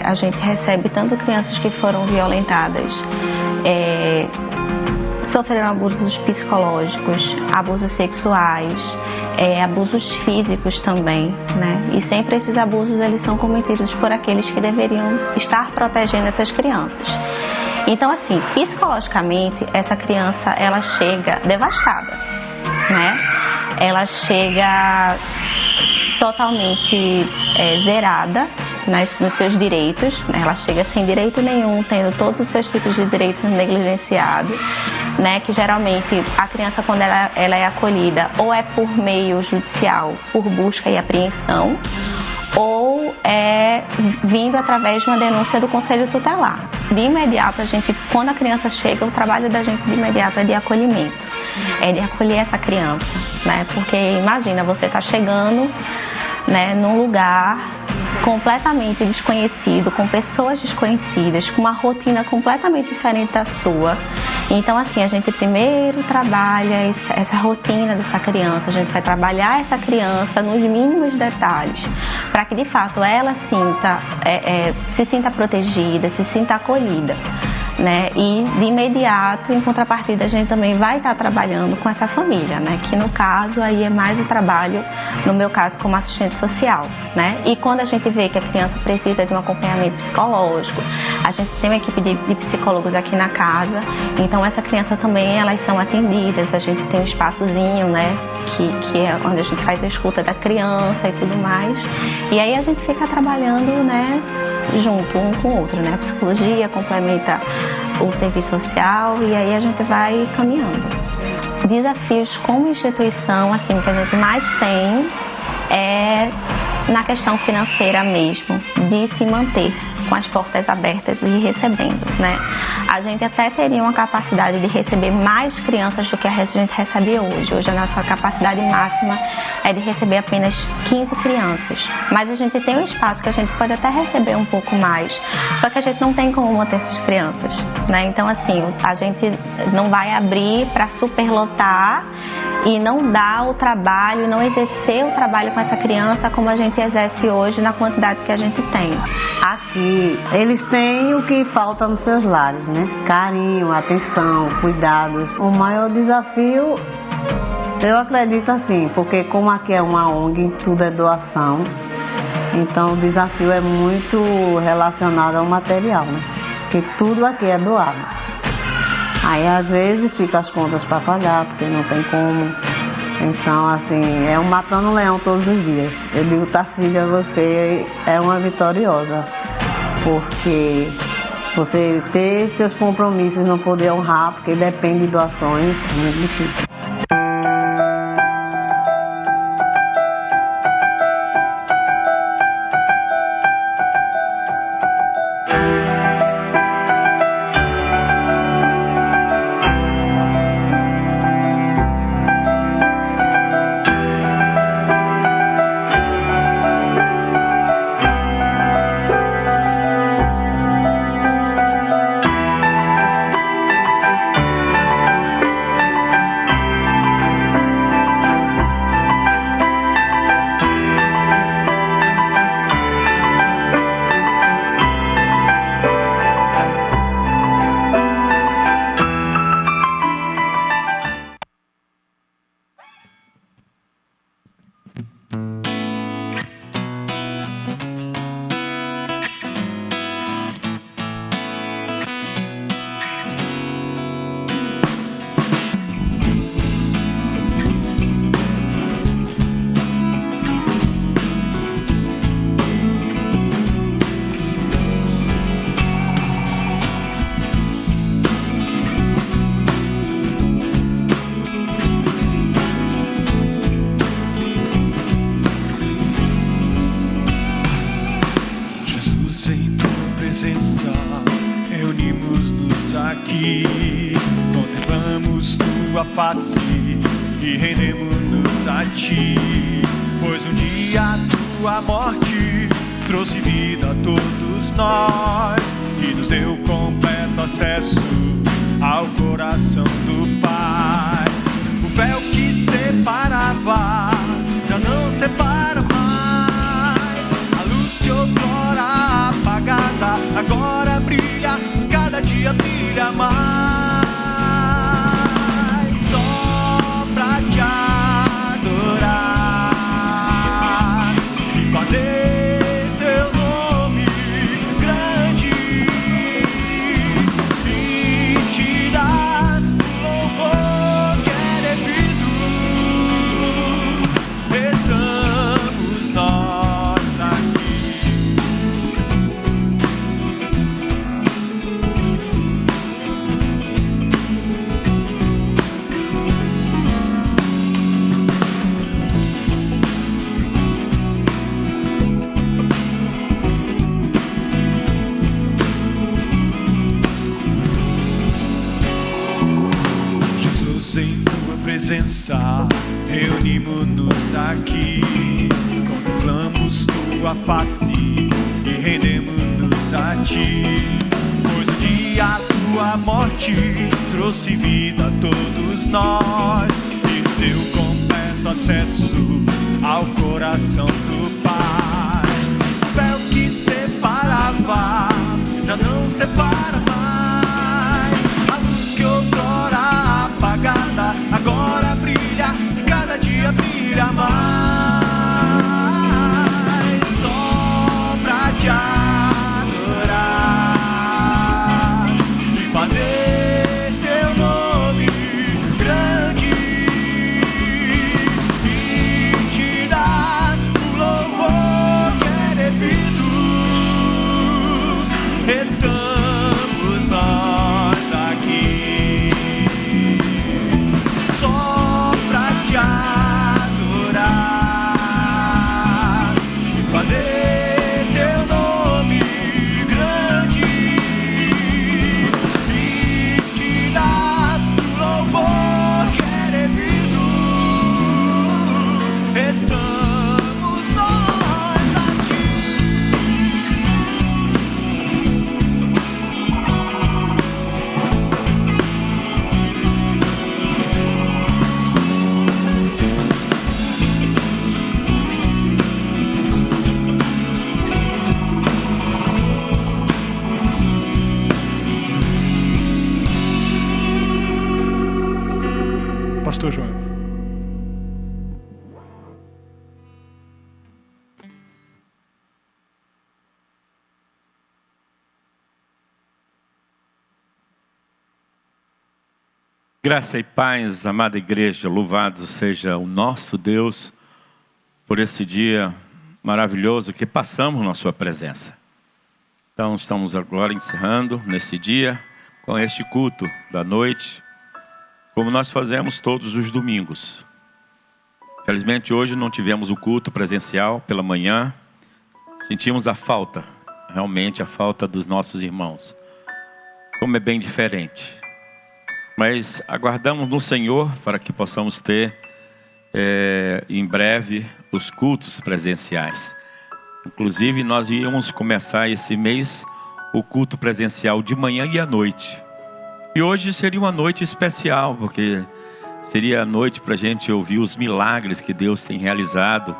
a gente recebe tanto crianças que foram violentadas, sofreram abusos psicológicos, abusos sexuais, abusos físicos também, né? E sempre esses abusos eles são cometidos por aqueles que deveriam estar protegendo essas crianças. Então, assim, psicologicamente, essa criança, ela chega devastada, né? Ela chega totalmente zerada nos seus direitos, né? Ela chega sem direito nenhum, tendo todos os seus tipos de direitos negligenciados, né? Que geralmente a criança, quando ela é acolhida, ou é por meio judicial, por busca e apreensão, ou é vindo através de uma denúncia do Conselho Tutelar. De imediato, quando a criança chega, o trabalho da gente de imediato é de acolhimento, é de acolher essa criança, né? Porque imagina, você está chegando, né, num lugar completamente desconhecido, com pessoas desconhecidas, com uma rotina completamente diferente da sua. Então, assim, a gente primeiro trabalha essa rotina dessa criança, a gente vai trabalhar essa criança nos mínimos detalhes, para que de fato ela se sinta protegida, se sinta acolhida, né? E de imediato, em contrapartida, a gente também vai estar trabalhando com essa família, né? Que no caso aí é mais o trabalho, no meu caso, como assistente social, né? E quando a gente vê que a criança precisa de um acompanhamento psicológico, a gente tem uma equipe de psicólogos aqui na casa, então essa criança também, elas são atendidas, a gente tem um espaçozinho, né? Que é onde a gente faz a escuta da criança e tudo mais. E aí a gente fica trabalhando, né? Junto um com o outro, né? A psicologia complementa o serviço social e aí a gente vai caminhando. Desafios como instituição, assim, que a gente mais tem é na questão financeira mesmo, de se manter com as portas abertas e recebendo, né? A gente até teria uma capacidade de receber mais crianças do que a gente recebe hoje. Hoje a nossa capacidade máxima é de receber apenas 15 crianças. Mas a gente tem um espaço que a gente pode até receber um pouco mais, só que a gente não tem como manter essas crianças, né? Então, assim, a gente não vai abrir para superlotar e não dar o trabalho, não exercer o trabalho com essa criança como a gente exerce hoje na quantidade que a gente tem. Aqui, eles têm o que falta nos seus lares, né? Carinho, atenção, cuidados. O maior desafio, eu acredito assim, porque como aqui é uma ONG, tudo é doação, então o desafio é muito relacionado ao material, né? Porque tudo aqui é doado. Aí às vezes fica as contas para pagar, porque não tem como. Então, assim, é um matando um leão todos os dias. Eu digo, Tarcília, você é uma vitoriosa, porque você ter seus compromissos e não poder honrar, porque depende de doações, é muito difícil. presença, reunimos-nos aqui, contemplamos tua face e rendemos-nos a ti, pois um dia a tua morte trouxe vida a todos nós e nos deu completo acesso ao coração do Pai. O véu que separava já não separa mais, a luz que outrora apagava presença, reunimos-nos aqui, contemplamos tua face e rendemos-nos a ti. Pois o dia tua morte trouxe vida a todos nós e deu completo acesso ao coração do Pai. O véu que separava já não separa mais. A luz que outrora apagada agora brilha, cada dia brilha mais. Só pra te adorar e fazer teu nome grande e te dar o louvor que é devido. Estamos nós aqui só pra te adorar e fazer teu nome grande e te dar o louvor que é devido. Estamos nós aqui. Pastor João. Graça e paz, amada igreja, louvado seja o nosso Deus por esse dia maravilhoso que passamos na sua presença. Então estamos agora encerrando nesse dia com este culto da noite, como nós fazemos todos os domingos. Felizmente hoje não tivemos o culto presencial pela manhã, sentimos a falta, realmente a falta dos nossos irmãos, como é bem diferente. Mas aguardamos no Senhor para que possamos ter em breve os cultos presenciais. Inclusive nós íamos começar esse mês o culto presencial de manhã e à noite. E hoje seria uma noite especial, porque seria a noite para a gente ouvir os milagres que Deus tem realizado.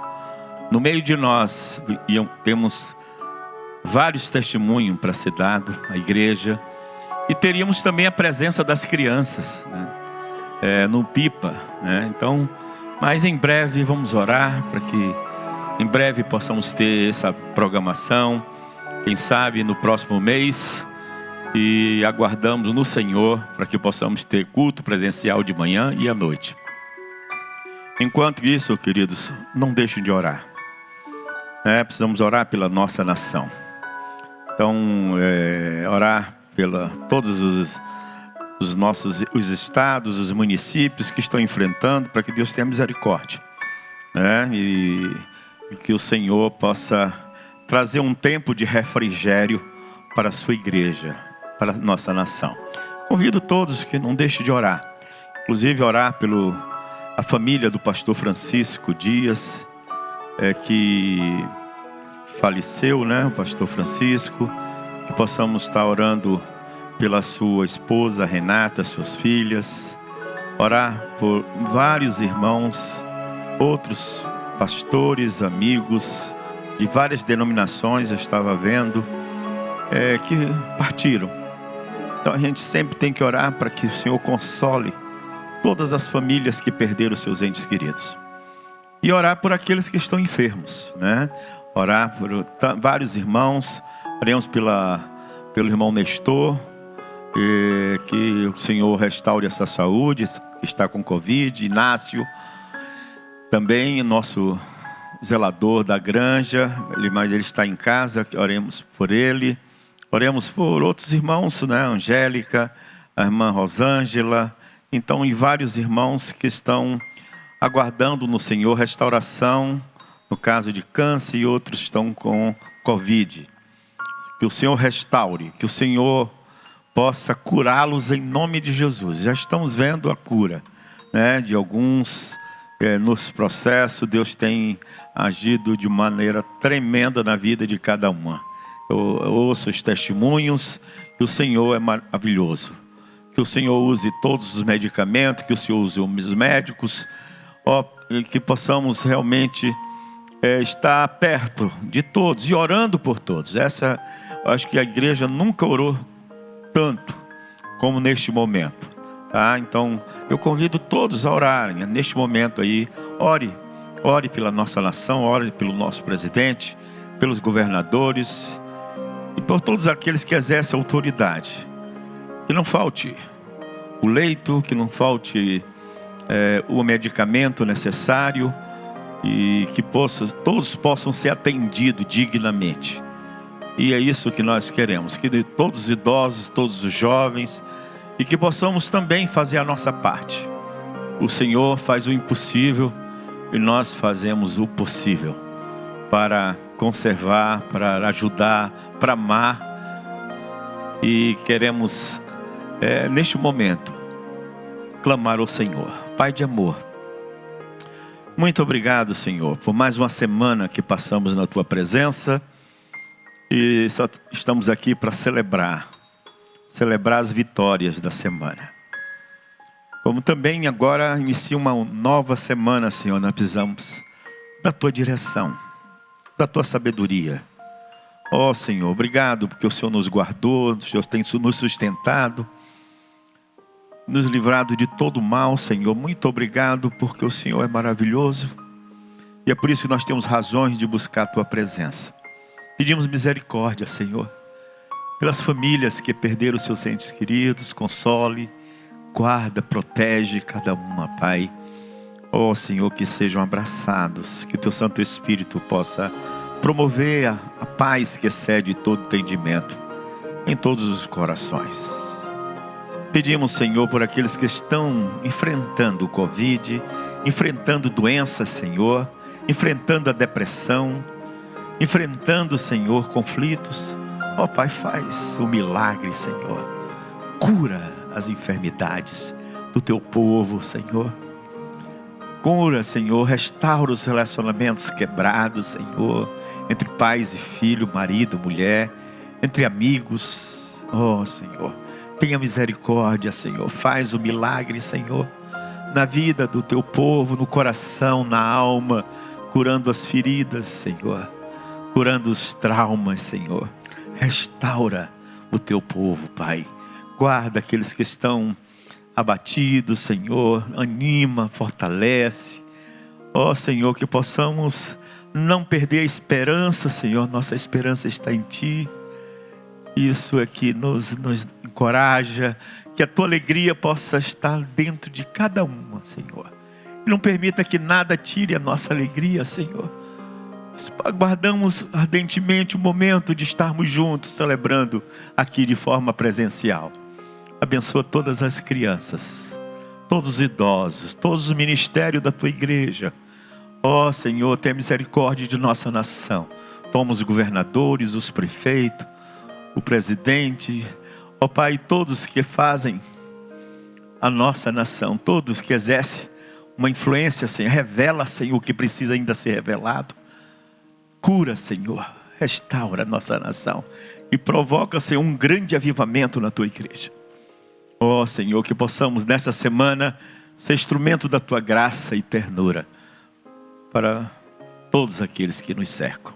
No meio de nós temos vários testemunhos para ser dado à igreja. E teríamos também a presença das crianças, né? No Pipa, né? Então, mas em breve vamos orar para que em breve possamos ter essa programação. Quem sabe no próximo mês. E aguardamos no Senhor para que possamos ter culto presencial de manhã e à noite. Enquanto isso, queridos, não deixem de orar. Precisamos orar pela nossa nação. Então, orar pela todos os nossos estados, os municípios que estão enfrentando, para que Deus tenha misericórdia, né? E que o Senhor possa trazer um tempo de refrigério para a sua igreja, para a nossa nação. Convido todos que não deixem de orar, inclusive orar pela família do pastor Francisco Dias, que faleceu, né? O pastor Francisco. Que possamos estar orando pela sua esposa Renata, suas filhas. Orar por vários irmãos, outros pastores, amigos de várias denominações, eu estava vendo, que partiram. Então a gente sempre tem que orar para que o Senhor console todas as famílias que perderam seus entes queridos. E orar por aqueles que estão enfermos, né? Orar por vários irmãos. Oremos pelo irmão Nestor, que o Senhor restaure essa saúde, que está com Covid. Inácio, também nosso zelador da granja, mas ele está em casa, oremos por ele. Oremos por outros irmãos, né? Angélica, a irmã Rosângela. Então, e vários irmãos que estão aguardando no Senhor restauração, no caso de câncer, e outros estão com Covid. Que o Senhor restaure, que o Senhor possa curá-los em nome de Jesus. Já estamos vendo a cura, né, de alguns nos processos. Deus tem agido de maneira tremenda na vida de cada uma. Eu ouço os testemunhos que o Senhor é maravilhoso. Que o Senhor use todos os medicamentos, que o Senhor use os médicos, e que possamos realmente estar perto de todos e orando por todos. Eu acho que a igreja nunca orou tanto como neste momento, tá? Então eu convido todos a orarem neste momento aí. Ore pela nossa nação, ore pelo nosso presidente, pelos governadores e por todos aqueles que exercem autoridade. Que não falte o leito, que não falte o medicamento necessário, e que todos possam ser atendidos dignamente. E é isso que nós queremos, que todos os idosos, todos os jovens, e que possamos também fazer a nossa parte. O Senhor faz o impossível e nós fazemos o possível para conservar, para ajudar, para amar. E queremos, neste momento, clamar ao Senhor. Pai de amor, muito obrigado, Senhor, por mais uma semana que passamos na Tua presença. E só estamos aqui para celebrar as vitórias da semana. Como também agora inicia uma nova semana, Senhor, nós precisamos da Tua direção, da Tua sabedoria. Ó Senhor, obrigado porque o Senhor nos guardou, o Senhor tem nos sustentado, nos livrado de todo mal, Senhor. Muito obrigado porque o Senhor é maravilhoso. E é por isso que nós temos razões de buscar a Tua presença. Pedimos misericórdia, Senhor, pelas famílias que perderam seus entes queridos. Console, guarda, protege cada uma, Pai. Ó Senhor, que sejam abraçados, que Teu Santo Espírito possa promover a paz que excede todo entendimento em todos os corações. Pedimos, Senhor, por aqueles que estão enfrentando o Covid, enfrentando doenças, Senhor, enfrentando a depressão, enfrentando, Senhor, conflitos. Ó Pai, faz o milagre, Senhor. Cura as enfermidades do Teu povo, Senhor. Cura, Senhor, restaura os relacionamentos quebrados, Senhor, entre pais e filho, marido, mulher, entre amigos. Ó Senhor, tenha misericórdia, Senhor. Faz o milagre, Senhor, na vida do Teu povo, no coração, na alma, curando as feridas, Senhor, curando os traumas, Senhor. Restaura o Teu povo, Pai. Guarda aqueles que estão abatidos, Senhor. Anima, fortalece. Ó Senhor, que possamos não perder a esperança, Senhor. Nossa esperança está em Ti. Isso é que nos encoraja, que a Tua alegria possa estar dentro de cada uma, Senhor. E não permita que nada tire a nossa alegria, Senhor. Aguardamos ardentemente o momento de estarmos juntos, celebrando aqui de forma presencial. Abençoa todas as crianças, todos os idosos, todos os ministérios da Tua igreja. Ó Senhor, tenha misericórdia de nossa nação. Toma os governadores, os prefeitos, o presidente, ó Pai, todos que fazem a nossa nação, todos que exercem uma influência, Senhor. Revela, Senhor, o que precisa ainda ser revelado. Cura, Senhor, restaura a nossa nação e provoca, Senhor, um grande avivamento na Tua igreja. Ó Senhor, que possamos nessa semana ser instrumento da Tua graça e ternura para todos aqueles que nos cercam.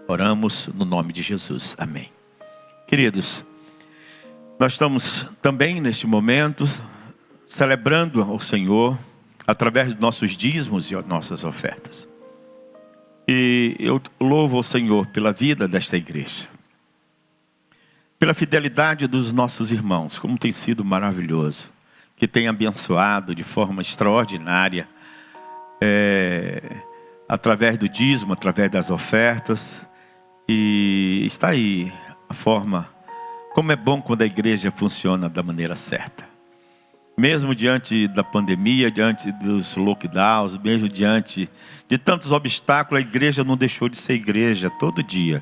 Oramos no nome de Jesus, amém. Queridos, nós estamos também neste momento celebrando ao Senhor através dos nossos dízimos e nossas ofertas. E eu louvo ao Senhor pela vida desta igreja, pela fidelidade dos nossos irmãos, como tem sido maravilhoso, que tem abençoado de forma extraordinária, através do dízimo, através das ofertas. E está aí a forma, como é bom quando a igreja funciona da maneira certa. Mesmo diante da pandemia, diante dos lockdowns, mesmo diante de tantos obstáculos, a igreja não deixou de ser igreja todo dia.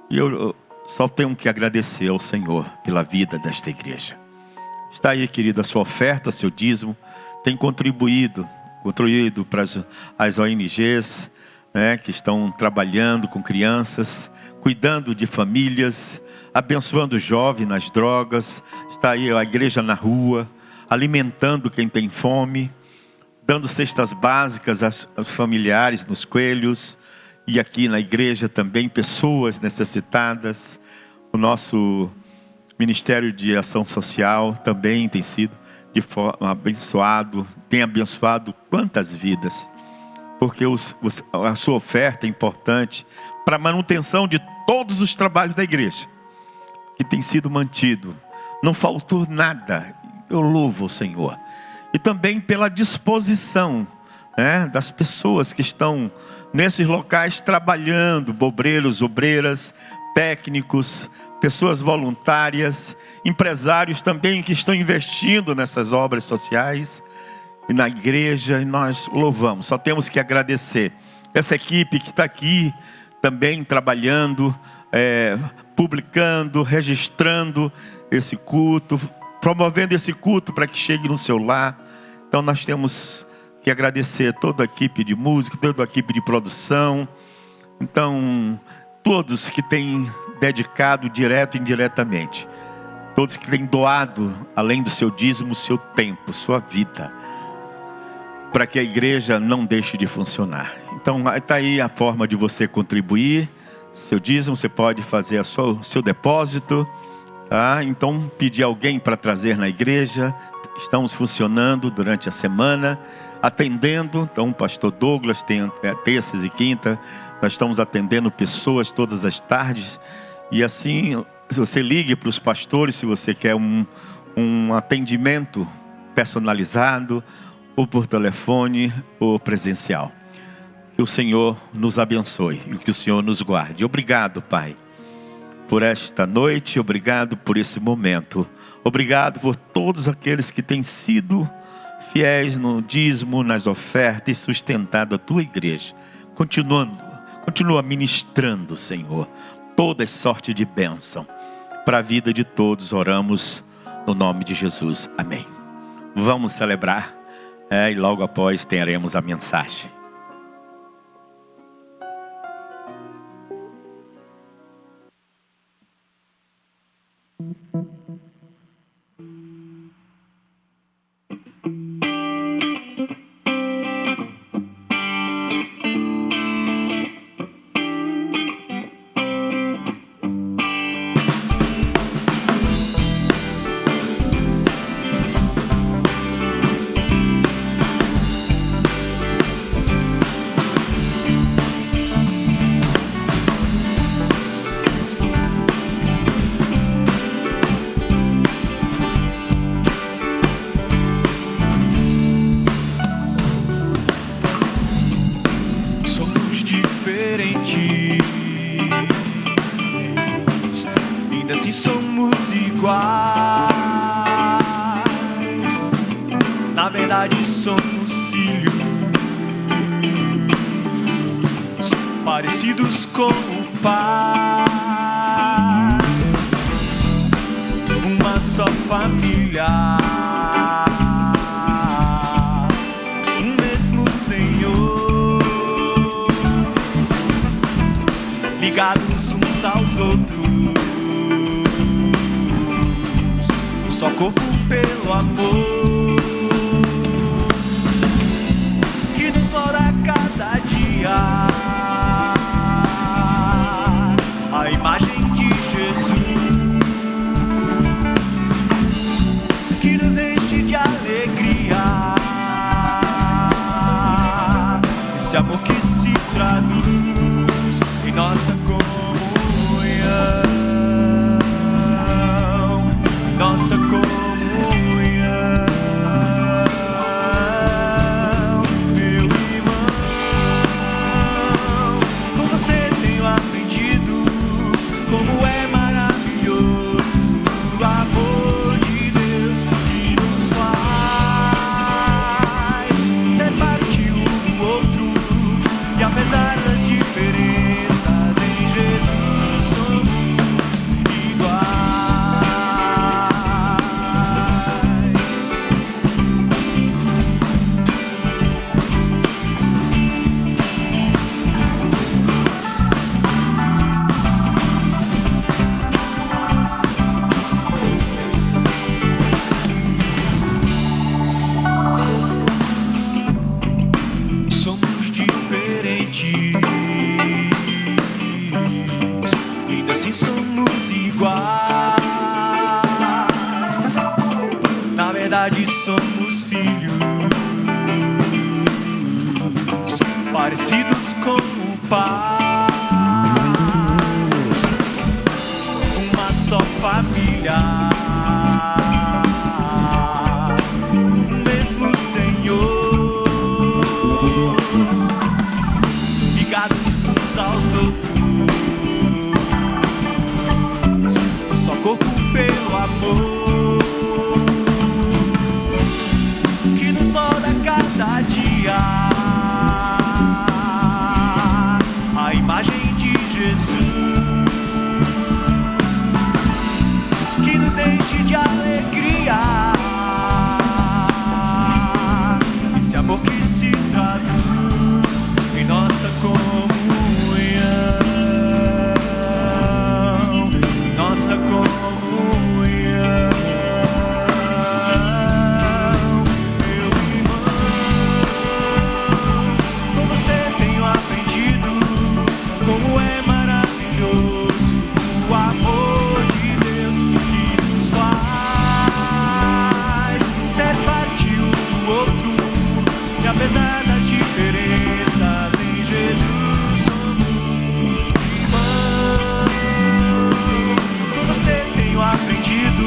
E eu só tenho que agradecer ao Senhor pela vida desta igreja. Está aí, querido, a sua oferta, seu dízimo. tem contribuído para as ONGs, né, que estão trabalhando com crianças, cuidando de famílias, abençoando o jovem nas drogas. Está aí a igreja na rua, alimentando quem tem fome, dando cestas básicas aos familiares, nos coelhos, e aqui na igreja também pessoas necessitadas. O nosso Ministério de Ação Social também tem sido de forma abençoado, tem abençoado quantas vidas, porque a sua oferta é importante para a manutenção de todos os trabalhos da igreja, que tem sido mantido, não faltou nada. Eu louvo o Senhor. E também pela disposição, né, das pessoas que estão nesses locais trabalhando, obreiros, obreiras, técnicos, pessoas voluntárias, empresários também que estão investindo nessas obras sociais e na igreja, e nós louvamos. Só temos que agradecer essa equipe que está aqui também trabalhando, publicando, registrando esse culto, promovendo esse culto para que chegue no seu lar. Então nós temos que agradecer toda a equipe de música, toda a equipe de produção. Então, todos que têm dedicado direto e indiretamente, todos que têm doado, além do seu dízimo, seu tempo, sua vida, para que a igreja não deixe de funcionar. Então está aí a forma de você contribuir. Seu dízimo, você pode fazer o seu depósito, tá? Então pedir alguém para trazer na igreja. Estamos funcionando durante a semana, atendendo. Então o pastor Douglas tem terças e quinta, nós estamos atendendo pessoas todas as tardes. E assim, você ligue para os pastores se você quer um atendimento personalizado, ou por telefone, ou presencial. Que o Senhor nos abençoe e que o Senhor nos guarde. Obrigado, Pai, por esta noite. Obrigado por esse momento. Obrigado por todos aqueles que têm sido fiéis no dízimo, nas ofertas, e sustentado a tua igreja. Continua ministrando, Senhor, toda sorte de bênção para a vida de todos. Oramos no nome de Jesus. Amém. Vamos celebrar, e logo após teremos a mensagem. Parecidos com o Pai, uma só família, um mesmo Senhor, ligados uns aos outros, um só corpo pelo amor, que nos mora a cada dia. A imagem de Jesus, que nos enche de alegria, esse amor que se traduz em nossa comunhão, nossa comunhão. parecidos com o Pai. Uma só família, mesmo Senhor, ligados uns aos outros, um só corpo pelo amor, que nos molda cada dia a imagem de Jesus, que nos enche de alegria, esse amor que se traduz em nossa comunhão, nossa comunhão. Meu irmão, com você tenho aprendido como é maravilhoso o amor de Deus que nos faz ser parte um do outro, e apesar das diferenças, em Jesus somos irmãos. Com você tenho aprendido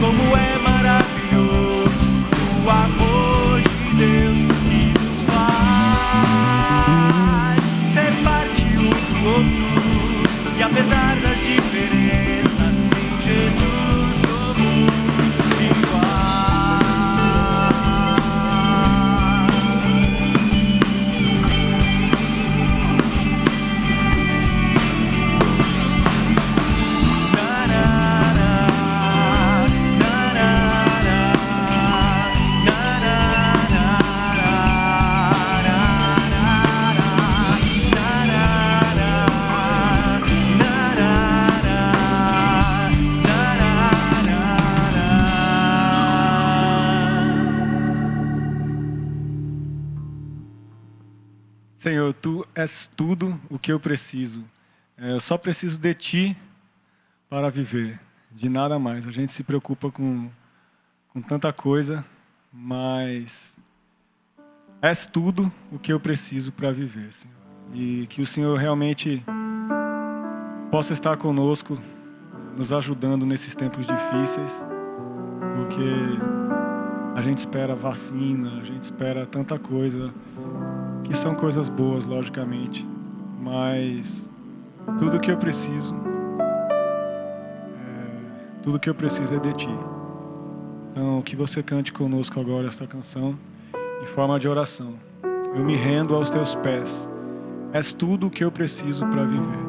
como é maravilhoso o amor de Deus que nos faz ser parte um do outro, e apesar das diferenças, em Jesus somos iguais. Senhor, Tu és tudo o que eu preciso. Eu só preciso de Ti para viver, de nada mais. A gente se preocupa com tanta coisa, mas és tudo o que eu preciso para viver, Senhor. E que o Senhor realmente possa estar conosco, nos ajudando nesses tempos difíceis, porque a gente espera vacina, a gente espera tanta coisa, que são coisas boas, logicamente, mas tudo que eu preciso é de Ti. Então, que você cante conosco agora esta canção em forma de oração. Eu me rendo aos Teus pés. És tudo o que eu preciso para viver.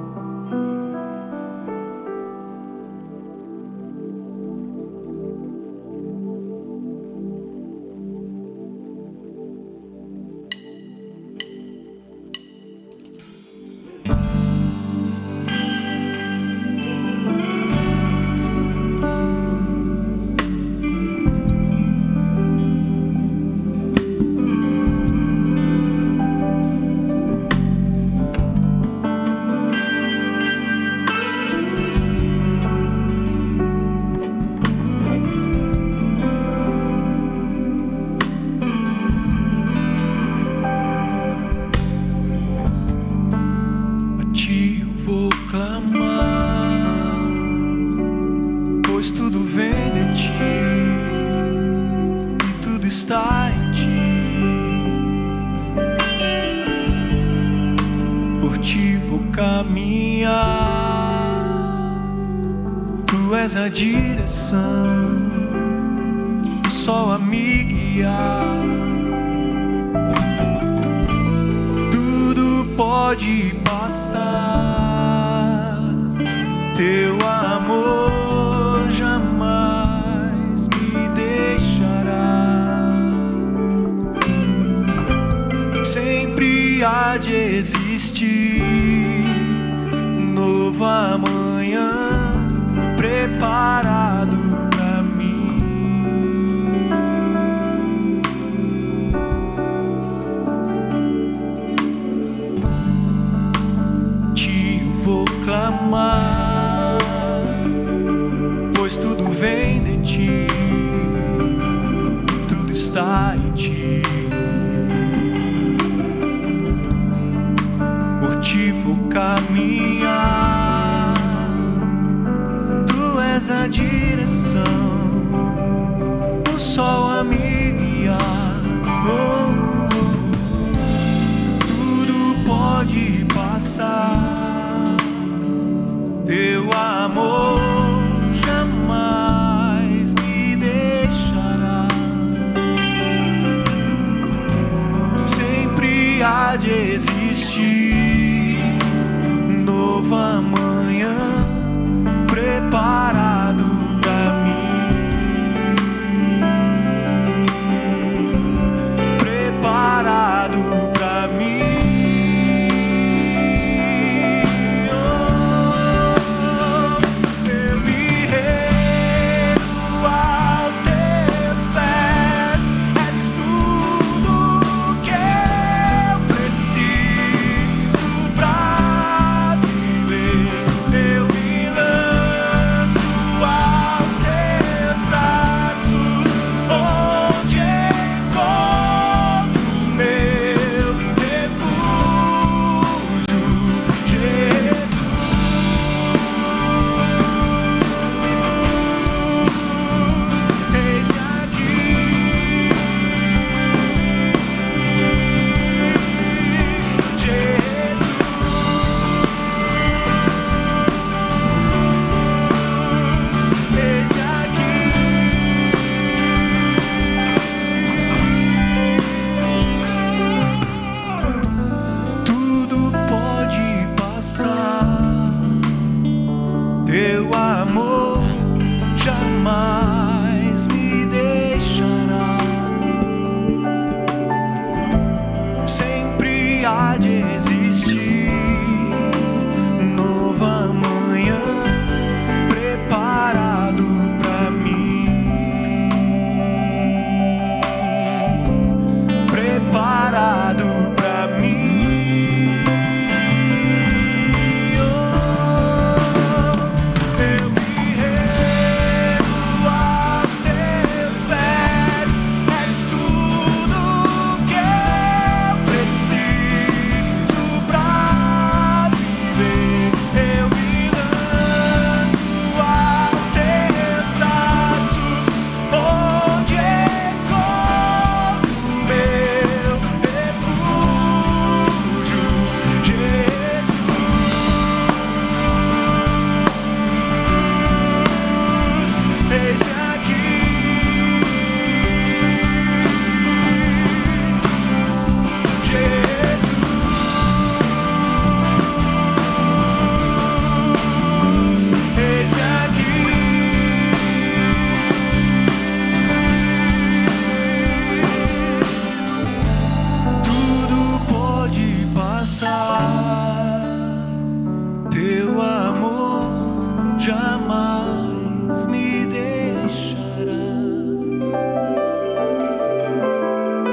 A direção, o sol a me guiar. Tudo pode passar, Teu amor jamais me deixará. Sempre há de existir novo amanhã preparado pra mim. Te vou clamar, pois tudo vem de Ti, tudo está em Ti. passar, teu amor jamais me deixará. Sempre há de existir um novo amanhã preparado pra mim, preparado pra mim. Teu amor jamais me deixará. Sempre há de existir um novo amanhã preparado pra mim, preparado pra mim. Teu amor jamais me deixará.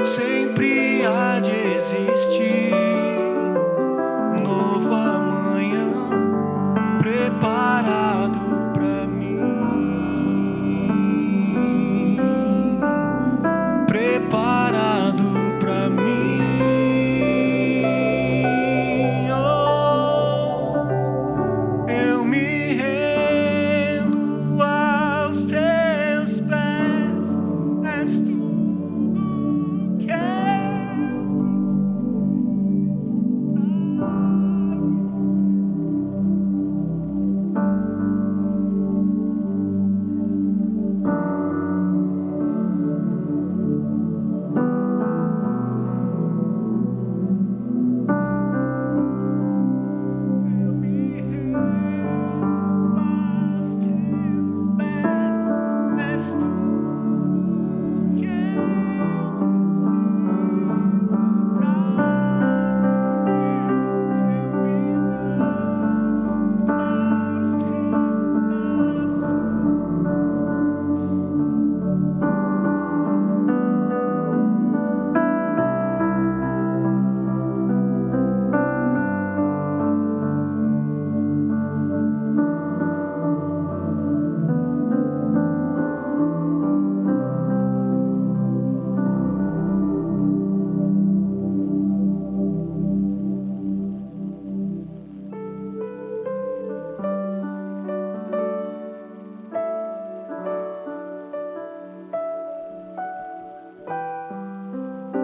Sempre há de existir um novo amanhã preparado pra mim, preparado pra mim.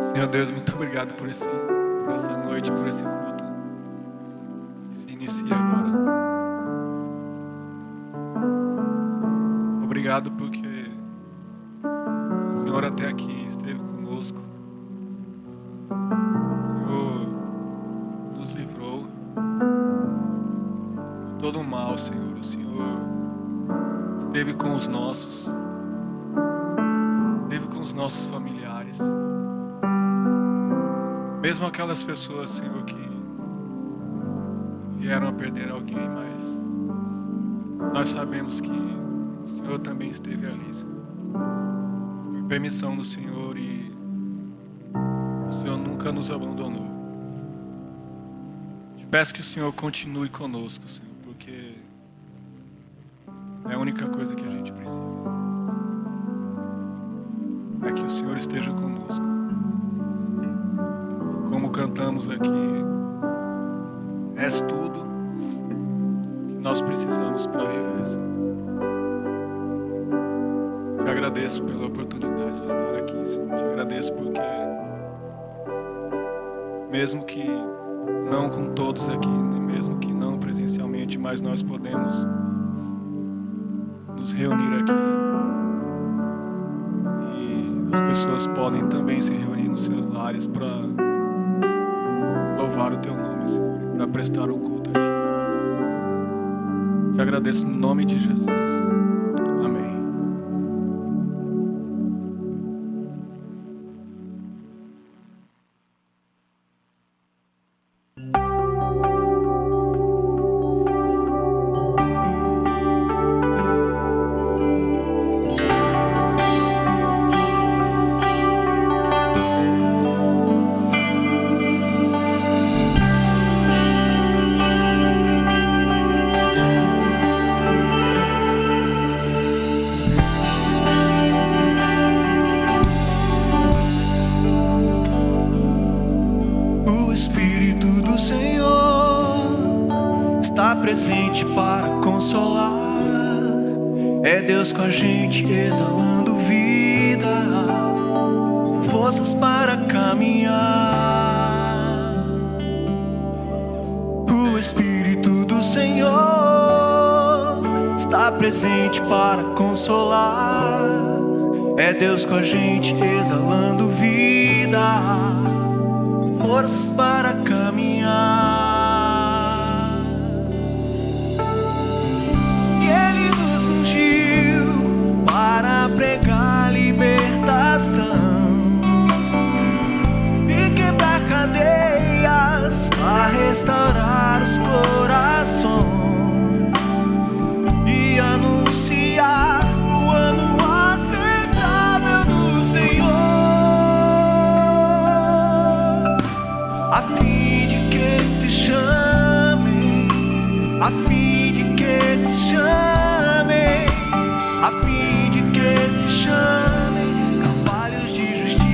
Senhor Deus, muito obrigado por essa noite, por esse culto. que se inicia agora. Obrigado porque o Senhor até aqui esteve conosco. O Senhor nos livrou de todo o mal, Senhor. O Senhor esteve com os nossos. Esteve com os nossos familiares. Mesmo aquelas pessoas, Senhor, que vieram a perder alguém, mas nós sabemos que o Senhor também esteve ali, Senhor. Por permissão do Senhor, e o Senhor nunca nos abandonou. Te peço que o Senhor continue conosco, Senhor, porque é a única coisa que a gente precisa. É que o Senhor esteja conosco. Como cantamos aqui, és tudo que nós precisamos para viver, Senhor. Te agradeço pela oportunidade de estar aqui, Senhor. Te agradeço porque, mesmo que não com todos aqui, mesmo que não presencialmente, mas nós podemos nos reunir aqui. E as pessoas podem também se reunir nos seus lares para louvar o Teu nome, Senhor, e para prestar o culto a Ti. Te agradeço no nome de Jesus. Amém. Presente para consolar, é Deus com a gente exalando vida, forças para caminhar. O Espírito do Senhor está presente para consolar, é Deus com a gente exalando vida, forças para caminhar. Pregar libertação e quebrar cadeias, a restaurar os corações e anunciar o ano aceitável do Senhor, a fim de que se chamem, a fim de que se chamem, a fim de que se chamem carvalhos de justiça.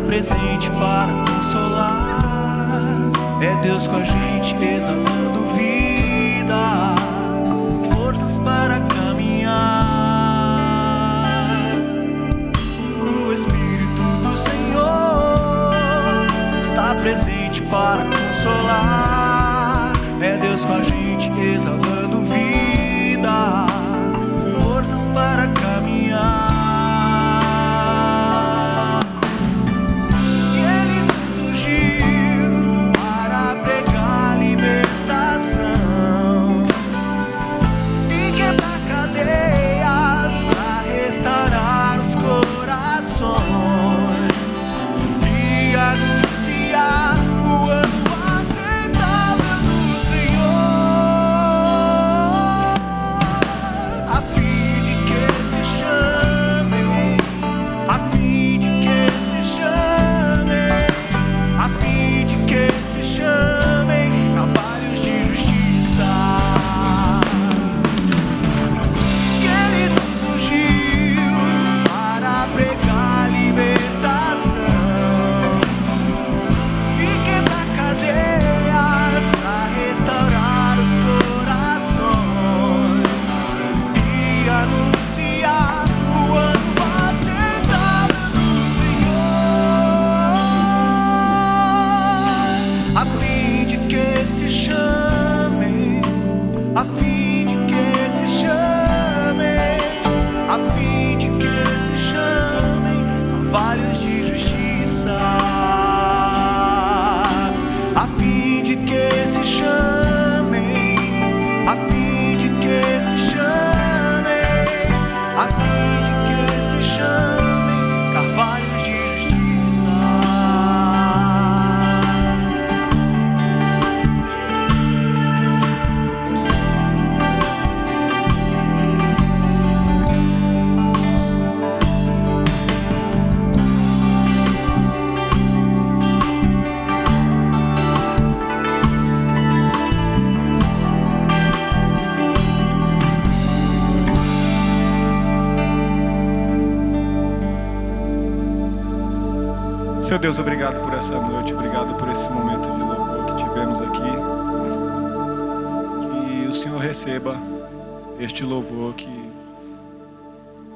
Presente para consolar, é Deus com a gente exalando vida, forças para caminhar. O Espírito do Senhor está presente para consolar, é Deus com a gente exalando vida, forças para caminhar. Restaurar os corações e anunciar o ano aceitável do Senhor, a fim de que se chame Seu Deus, obrigado por essa noite, obrigado por esse momento de louvor que tivemos aqui. Que o Senhor receba este louvor que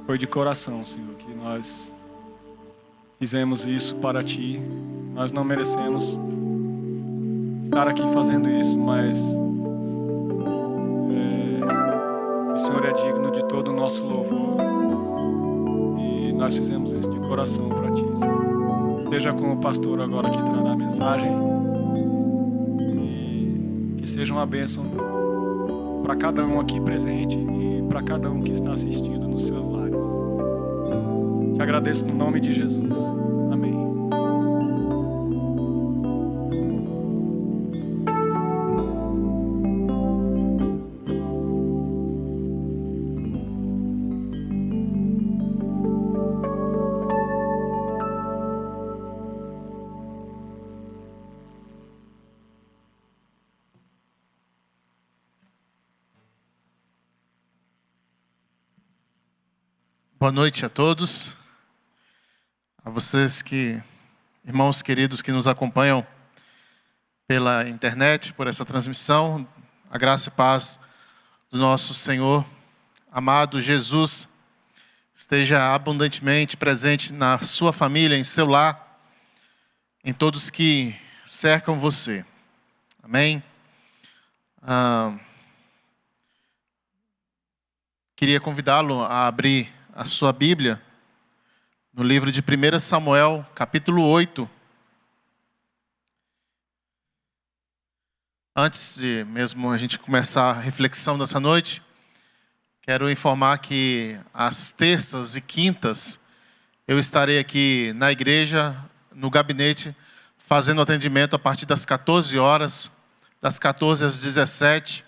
foi de coração, Senhor, que nós fizemos isso para Ti. Nós não merecemos estar aqui fazendo isso, mas o Senhor é digno de todo o nosso louvor. E nós fizemos isso de coração para Ti, Senhor. Esteja com o pastor agora que trará a mensagem. E que seja uma bênção para cada um aqui presente e para cada um que está assistindo nos seus lares. Te agradeço no nome de Jesus. Amém. Boa noite a todos, a vocês irmãos queridos que nos acompanham pela internet, por essa transmissão, a graça e paz do nosso Senhor, amado Jesus, esteja abundantemente presente na sua família, em seu lar, em todos que cercam você. Amém? Queria convidá-lo a abrir a sua Bíblia no livro de 1 Samuel, capítulo 8. Antes de mesmo a gente começar a reflexão dessa noite, quero informar que às terças e quintas eu estarei aqui na igreja, no gabinete, fazendo atendimento a partir das 14 horas, das 14 às 17.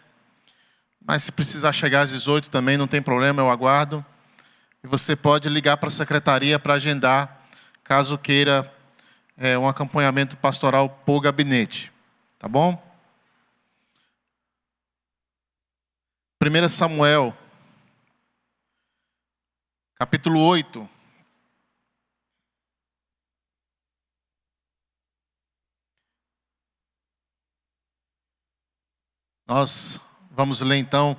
Mas se precisar chegar às 18 também, não tem problema, eu aguardo. E você pode ligar para a secretaria para agendar, caso queira um acompanhamento pastoral por gabinete. Tá bom? 1 Samuel, capítulo 8. Nós vamos ler então,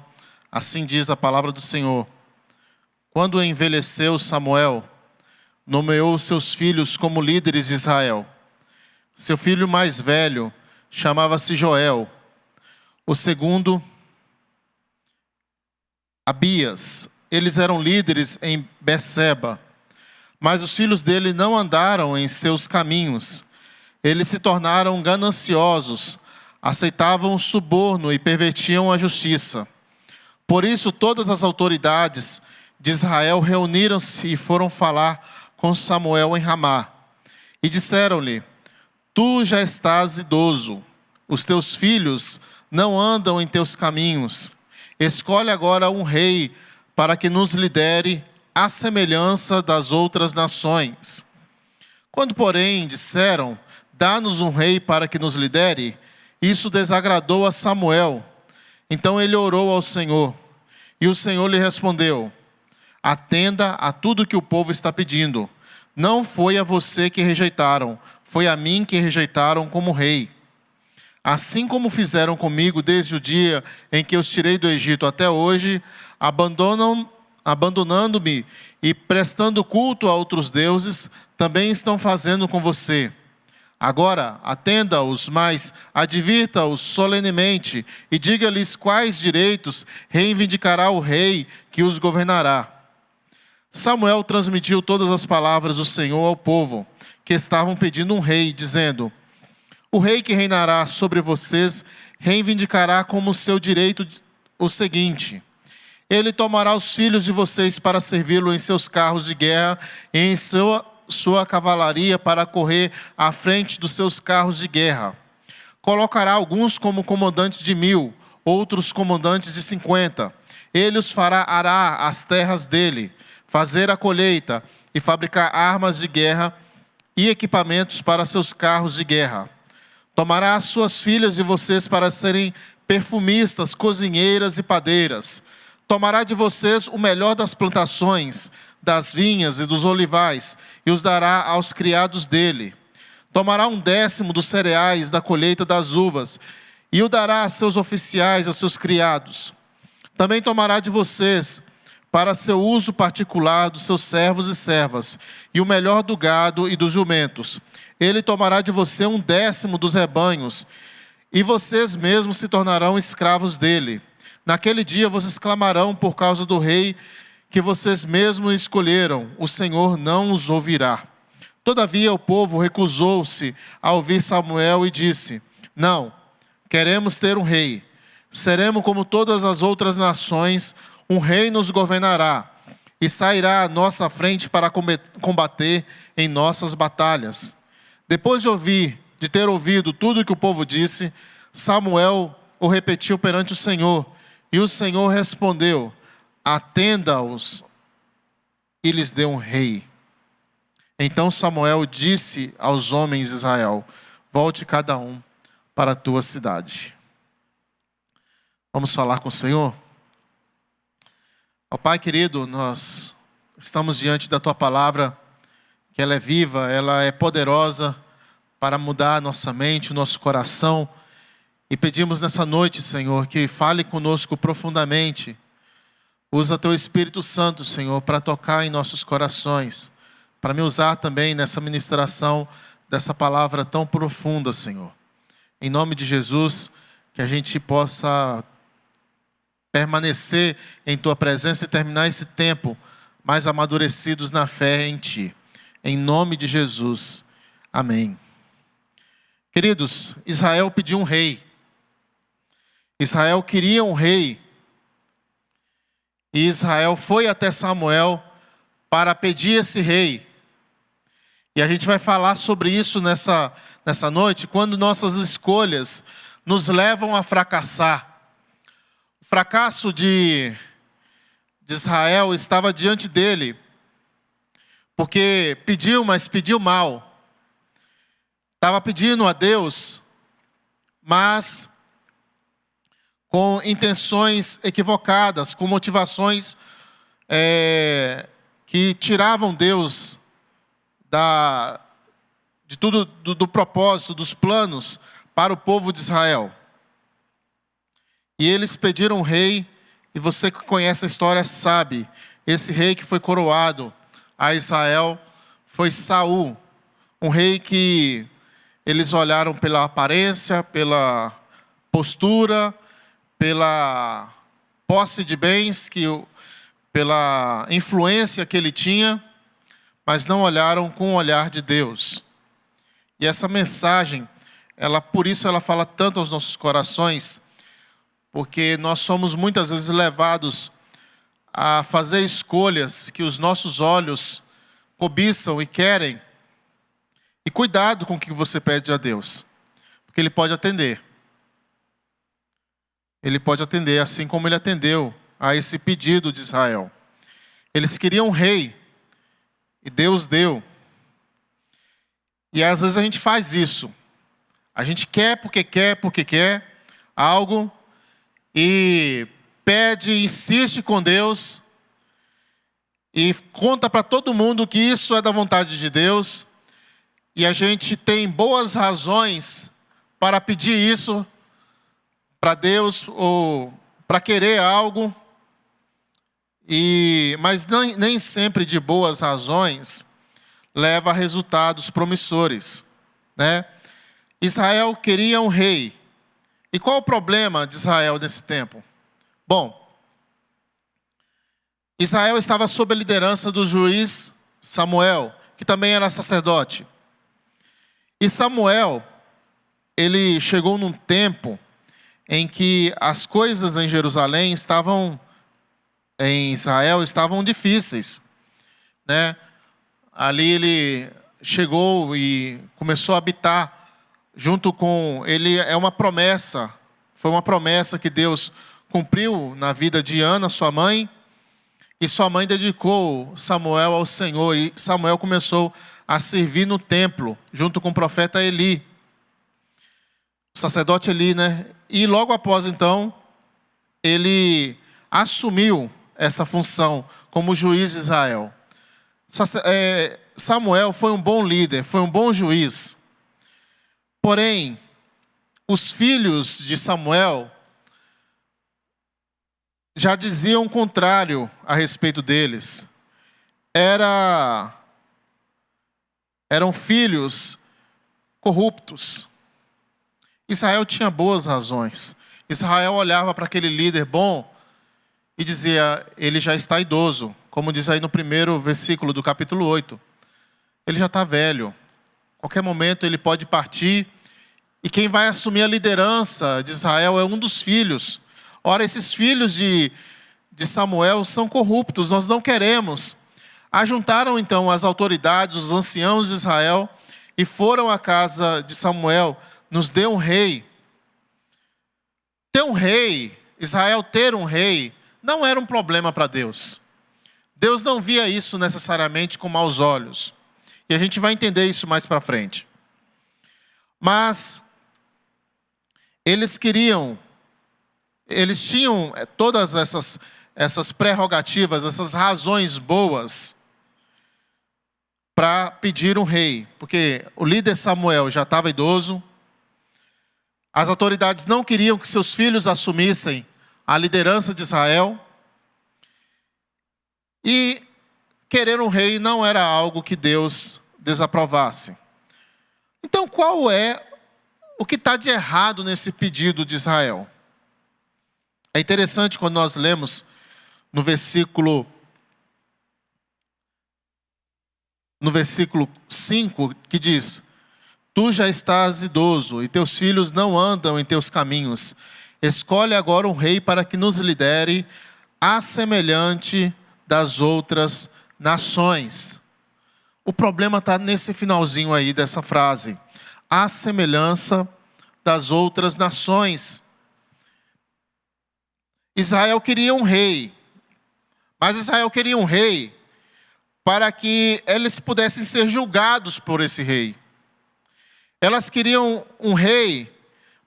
assim diz a palavra do Senhor. Quando envelheceu Samuel, nomeou seus filhos como líderes de Israel. Seu filho mais velho chamava-se Joel. O segundo, Abias. Eles eram líderes em Berseba. Mas os filhos dele não andaram em seus caminhos. Eles se tornaram gananciosos, aceitavam o suborno e pervertiam a justiça. Por isso, todas as autoridades de Israel reuniram-se e foram falar com Samuel em Ramá. E disseram-lhe: Tu já estás idoso, os teus filhos não andam em teus caminhos. Escolhe agora um rei para que nos lidere à semelhança das outras nações. Quando, porém, disseram: Dá-nos um rei para que nos lidere, isso desagradou a Samuel. Então ele orou ao Senhor, e o Senhor lhe respondeu: Atenda a tudo que o povo está pedindo. Não foi a você que rejeitaram, foi a mim que rejeitaram como rei. Assim como fizeram comigo desde o dia em que os tirei do Egito até hoje, abandonando-me e prestando culto a outros deuses, também estão fazendo com você. Agora, atenda-os, mas advirta-os solenemente e diga-lhes quais direitos reivindicará o rei que os governará. Samuel transmitiu todas as palavras do Senhor ao povo, que estavam pedindo um rei, dizendo: O rei que reinará sobre vocês reivindicará como seu direito o seguinte: ele tomará os filhos de vocês para servi-lo em seus carros de guerra e em sua cavalaria para correr à frente dos seus carros de guerra. Colocará alguns como comandantes de 1000, outros comandantes de 50. Ele os fará arar as terras dele, fazer a colheita e fabricar armas de guerra e equipamentos para seus carros de guerra. Tomará as suas filhas de vocês para serem perfumistas, cozinheiras e padeiras. Tomará de vocês o melhor das plantações, das vinhas e dos olivais, e os dará aos criados dele. Tomará 1/10 dos cereais da colheita das uvas e o dará a seus oficiais, a seus criados. Também tomará de vocês para seu uso particular dos seus servos e servas, e o melhor do gado e dos jumentos. Ele tomará de você 1/10 dos rebanhos, e vocês mesmos se tornarão escravos dele. Naquele dia vocês clamarão por causa do rei que vocês mesmos escolheram. O Senhor não os ouvirá. Todavia o povo recusou-se a ouvir Samuel e disse: não, queremos ter um rei. Seremos como todas as outras nações, um rei nos governará e sairá à nossa frente para combater em nossas batalhas. Depois de ter ouvido tudo o que o povo disse, Samuel o repetiu perante o Senhor, e o Senhor respondeu: atenda-os e lhes dê um rei. Então Samuel disse aos homens de Israel: volte cada um para a tua cidade. Vamos falar com o Senhor? Ó Pai querido, nós estamos diante da Tua palavra, que ela é viva, ela é poderosa para mudar a nossa mente, o nosso coração. E pedimos nessa noite, Senhor, que fale conosco profundamente. Usa Teu Espírito Santo, Senhor, para tocar em nossos corações, para me usar também nessa ministração dessa palavra tão profunda, Senhor. Em nome de Jesus, que a gente possa permanecer em Tua presença e terminar esse tempo mais amadurecidos na fé em Ti. Em nome de Jesus. Amém. Queridos, Israel pediu um rei. Israel queria um rei. E Israel foi até Samuel para pedir esse rei. E a gente vai falar sobre isso nessa noite, quando nossas escolhas nos levam a fracassar. O fracasso de Israel estava diante dele, porque pediu, mas pediu mal. Estava pedindo a Deus, mas com intenções equivocadas, com motivações que tiravam Deus de tudo do propósito, dos planos para o povo de Israel. E eles pediram um rei, e você que conhece a história sabe, esse rei que foi coroado a Israel foi Saul, um rei que eles olharam pela aparência, pela postura, pela posse de bens, pela influência que ele tinha, mas não olharam com o olhar de Deus. E essa mensagem, por isso ela fala tanto aos nossos corações, porque nós somos muitas vezes levados a fazer escolhas que os nossos olhos cobiçam e querem. E cuidado com o que você pede a Deus, porque Ele pode atender. Ele pode atender, assim como Ele atendeu a esse pedido de Israel. Eles queriam um rei, e Deus deu. E às vezes a gente faz isso. A gente quer porque quer algo, e pede, insiste com Deus, e conta para todo mundo que isso é da vontade de Deus, e a gente tem boas razões para pedir isso para Deus, ou para querer algo, mas nem sempre de boas razões leva a resultados promissores, né? Israel queria um rei. E qual o problema de Israel nesse tempo? Bom, Israel estava sob a liderança do juiz Samuel, que também era sacerdote. E Samuel, ele chegou num tempo em que as coisas em Jerusalém em Israel estavam difíceis, né? Ali ele chegou e começou a habitar junto com ele. É uma promessa, foi uma promessa que Deus cumpriu na vida de Ana, sua mãe, e sua mãe dedicou Samuel ao Senhor, e Samuel começou a servir no templo, junto com o profeta Eli, o sacerdote Eli, né? E logo após então, ele assumiu essa função como juiz de Israel. Samuel foi um bom líder, foi um bom juiz, Porém, os filhos de Samuel já diziam o contrário a respeito deles. Eram filhos corruptos. Israel tinha boas razões. Israel olhava para aquele líder bom e dizia: ele já está idoso, como diz aí no primeiro versículo do capítulo 8. Ele já está velho. Qualquer momento ele pode partir. E quem vai assumir a liderança de Israel é um dos filhos. Ora, esses filhos de Samuel são corruptos, nós não queremos. Ajuntaram então as autoridades, os anciãos de Israel, e foram à casa de Samuel: nos dê um rei. Ter um rei, Israel ter um rei, não era um problema para Deus. Deus não via isso necessariamente com maus olhos. E a gente vai entender isso mais para frente. Mas eles tinham todas essas prerrogativas, essas razões boas para pedir um rei. Porque o líder Samuel já estava idoso. As autoridades não queriam que seus filhos assumissem a liderança de Israel. E querer um rei não era algo que Deus desaprovasse. Então, qual é o que está de errado nesse pedido de Israel? É interessante quando nós lemos no versículo 5, que diz: tu já estás idoso, e teus filhos não andam em teus caminhos. Escolhe agora um rei para que nos lidere, à semelhante das outras nações. O problema está nesse finalzinho aí dessa frase. À semelhança das outras nações. Israel queria um rei. Mas Israel queria um rei para que eles pudessem ser julgados por esse rei. Elas queriam um rei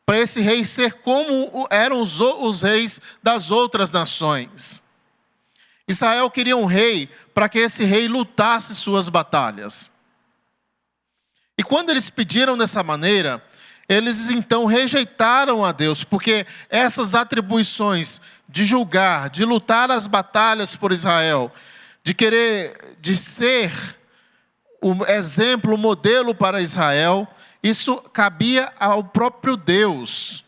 para esse rei ser como eram os reis das outras nações. Israel queria um rei para que esse rei lutasse suas batalhas. E quando eles pediram dessa maneira, eles então rejeitaram a Deus, porque essas atribuições de julgar, de lutar as batalhas por Israel, de ser o exemplo, o modelo para Israel, isso cabia ao próprio Deus.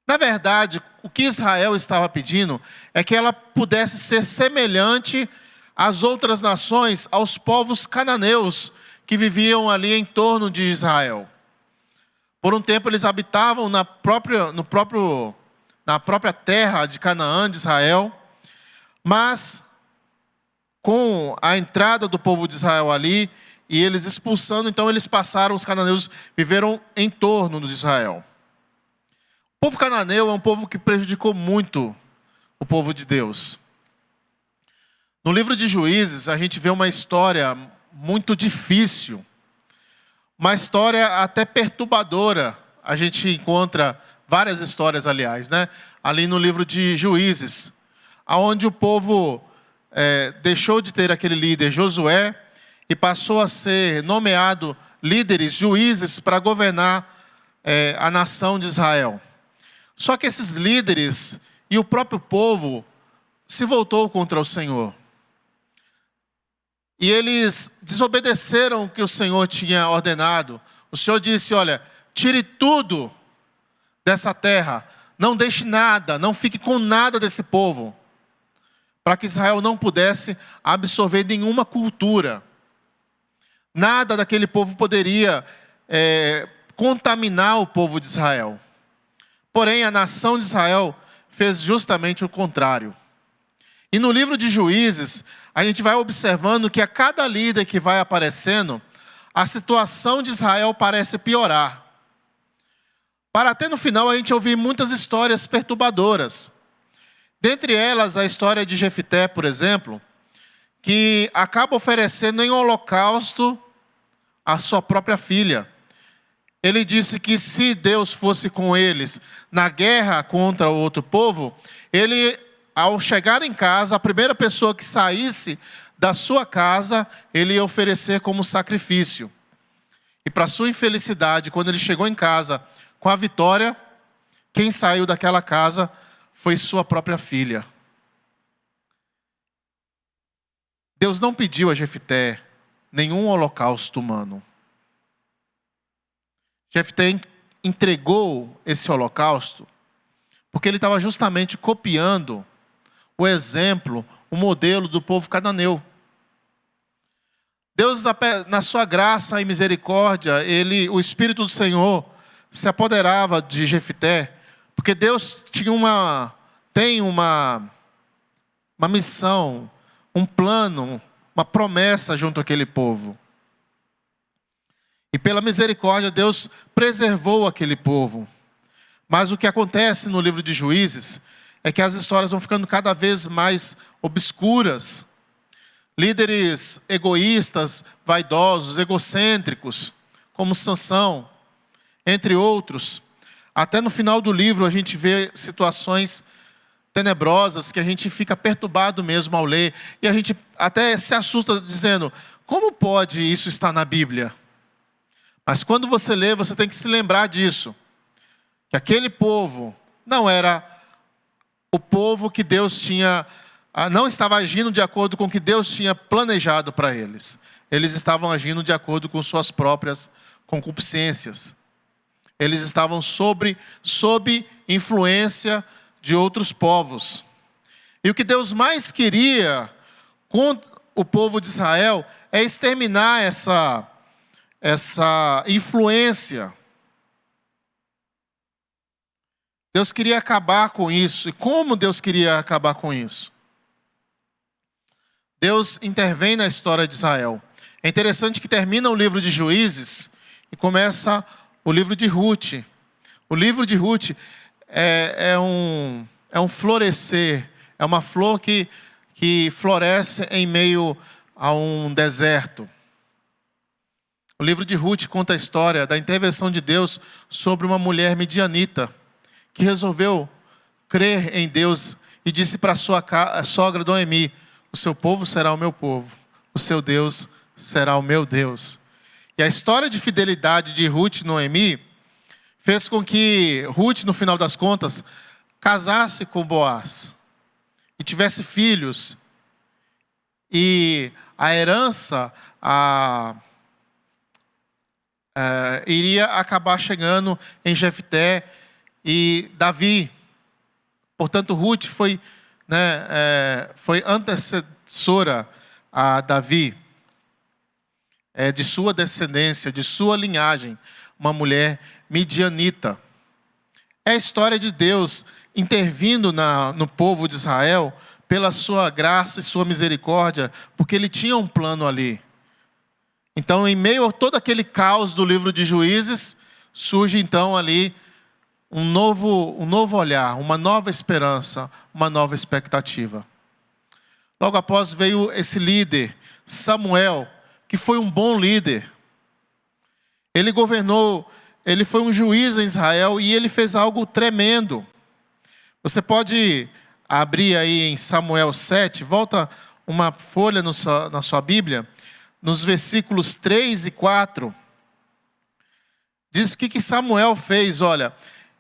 Na verdade, o que Israel estava pedindo é que ela pudesse ser semelhante às outras nações, aos povos cananeus que viviam ali em torno de Israel. Por um tempo eles habitavam na própria terra de Canaã, de Israel, mas com a entrada do povo de Israel ali, e eles expulsando, então eles passaram, os cananeus viveram em torno de Israel. O povo cananeu é um povo que prejudicou muito o povo de Deus. No livro de Juízes, a gente vê uma história muito difícil, uma história até perturbadora. A gente encontra várias histórias, aliás, né? Ali no livro de Juízes, onde o povo deixou de ter aquele líder Josué e passou a ser nomeado líderes, juízes para governar a nação de Israel. Só que esses líderes e o próprio povo se voltou contra o Senhor. E eles desobedeceram o que o Senhor tinha ordenado. O Senhor disse: olha, tire tudo dessa terra, não deixe nada, não fique com nada desse povo, para que Israel não pudesse absorver nenhuma cultura. Nada daquele povo poderia contaminar o povo de Israel. Porém, a nação de Israel fez justamente o contrário. E no livro de Juízes, a gente vai observando que a cada líder que vai aparecendo, a situação de Israel parece piorar. Para até no final a gente ouvir muitas histórias perturbadoras. Dentre elas, a história de Jefité, por exemplo, que acaba oferecendo em holocausto a sua própria filha. Ele disse que se Deus fosse com eles na guerra contra o outro povo, ele, ao chegar em casa, a primeira pessoa que saísse da sua casa, ele ia oferecer como sacrifício. E para sua infelicidade, quando ele chegou em casa com a vitória, quem saiu daquela casa foi sua própria filha. Deus não pediu a Jefté nenhum holocausto humano. Jefté entregou esse holocausto porque ele estava justamente copiando o exemplo, o modelo do povo cananeu. Deus, na sua graça e misericórdia, o Espírito do Senhor se apoderava de Jefté, porque Deus tem uma missão, um plano, uma promessa junto àquele povo. E pela misericórdia, Deus preservou aquele povo. Mas o que acontece no livro de Juízes é que as histórias vão ficando cada vez mais obscuras. Líderes egoístas, vaidosos, egocêntricos, como Sansão, entre outros. Até no final do livro a gente vê situações tenebrosas que a gente fica perturbado mesmo ao ler. E a gente até se assusta dizendo, como pode isso estar na Bíblia? Mas quando você lê, você tem que se lembrar disso. Que aquele povo não era o povo que Deus não estava agindo de acordo com o que Deus tinha planejado para eles. Eles estavam agindo de acordo com suas próprias concupiscências. Eles estavam sob influência de outros povos. E o que Deus mais queria com o povo de Israel é exterminar essa influência. Deus queria acabar com isso. E como Deus queria acabar com isso? Deus intervém na história de Israel. É interessante que termina o livro de Juízes e começa o livro de Ruth. O livro de Ruth é um florescer, é uma flor que floresce em meio a um deserto. O livro de Ruth conta a história da intervenção de Deus sobre uma mulher midianita que resolveu crer em Deus e disse para sua sogra Noemi: o seu povo será o meu povo, o seu Deus será o meu Deus. E a história de fidelidade de Ruth e Noemi fez com que Ruth, no final das contas, casasse com Boaz e tivesse filhos. E a herança iria acabar chegando em Jefté e Davi. Portanto, Ruth foi antecessora a Davi, de sua descendência, de sua linhagem, uma mulher midianita. É a história de Deus intervindo no povo de Israel pela sua graça e sua misericórdia, porque Ele tinha um plano ali. Então, em meio a todo aquele caos do livro de Juízes, surge então ali um novo olhar, uma nova esperança, uma nova expectativa. Logo após veio esse líder, Samuel, que foi um bom líder. Ele governou, ele foi um juiz em Israel e ele fez algo tremendo. Você pode abrir aí em Samuel 7, volta uma folha na sua Bíblia, nos versículos 3 e 4. Diz o que Samuel fez, olha.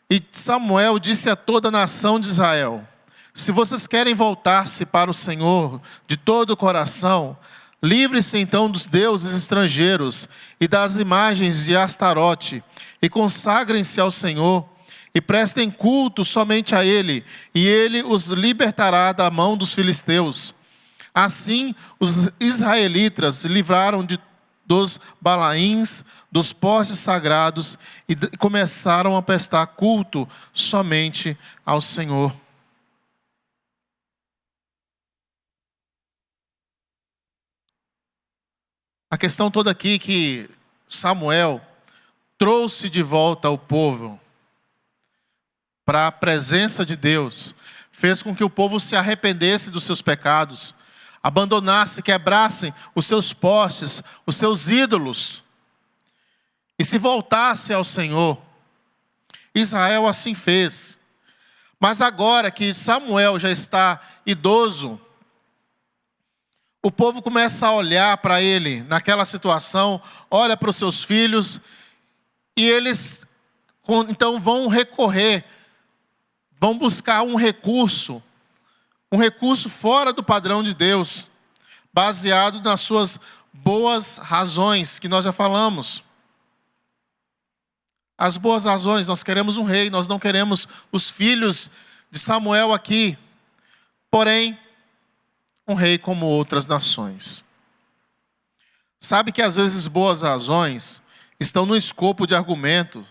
E Samuel disse a toda a nação de Israel: se vocês querem voltar-se para o Senhor de todo o coração, livre-se então dos deuses estrangeiros e das imagens de Astarote, e consagrem-se ao Senhor, e prestem culto somente a Ele, e Ele os libertará da mão dos filisteus. Assim, os israelitas se livraram dos balaíns, dos postes sagrados, e começaram a prestar culto somente ao Senhor. A questão toda aqui que Samuel trouxe de volta o povo para a presença de Deus, fez com que o povo se arrependesse dos seus pecados, abandonasse, quebrassem os seus postes, os seus ídolos, e se voltasse ao Senhor. Israel assim fez. Mas agora que Samuel já está idoso, o povo começa a olhar para ele naquela situação, olha para os seus filhos, e eles então vão recorrer, vão buscar um recurso fora do padrão de Deus, baseado nas suas boas razões, que nós já falamos. As boas razões, nós queremos um rei, nós não queremos os filhos de Samuel aqui, porém, um rei como outras nações. Sabe que às vezes boas razões estão no escopo de argumento,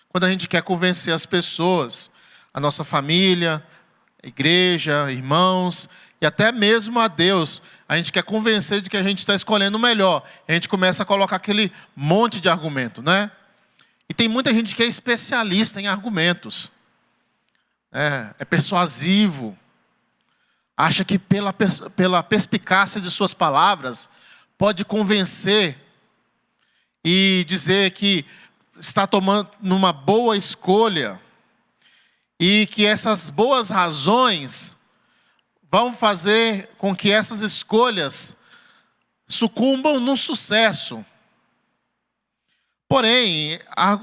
quando a gente quer convencer as pessoas, a nossa família, a igreja, irmãos, e até mesmo a Deus, a gente quer convencer de que a gente está escolhendo o melhor. A gente começa a colocar aquele monte de argumento, né? E tem muita gente que é especialista em argumentos. É persuasivo. Acha que pela perspicácia de suas palavras, pode convencer e dizer que está tomando uma boa escolha. E que essas boas razões vão fazer com que essas escolhas sucumbam no sucesso. Porém,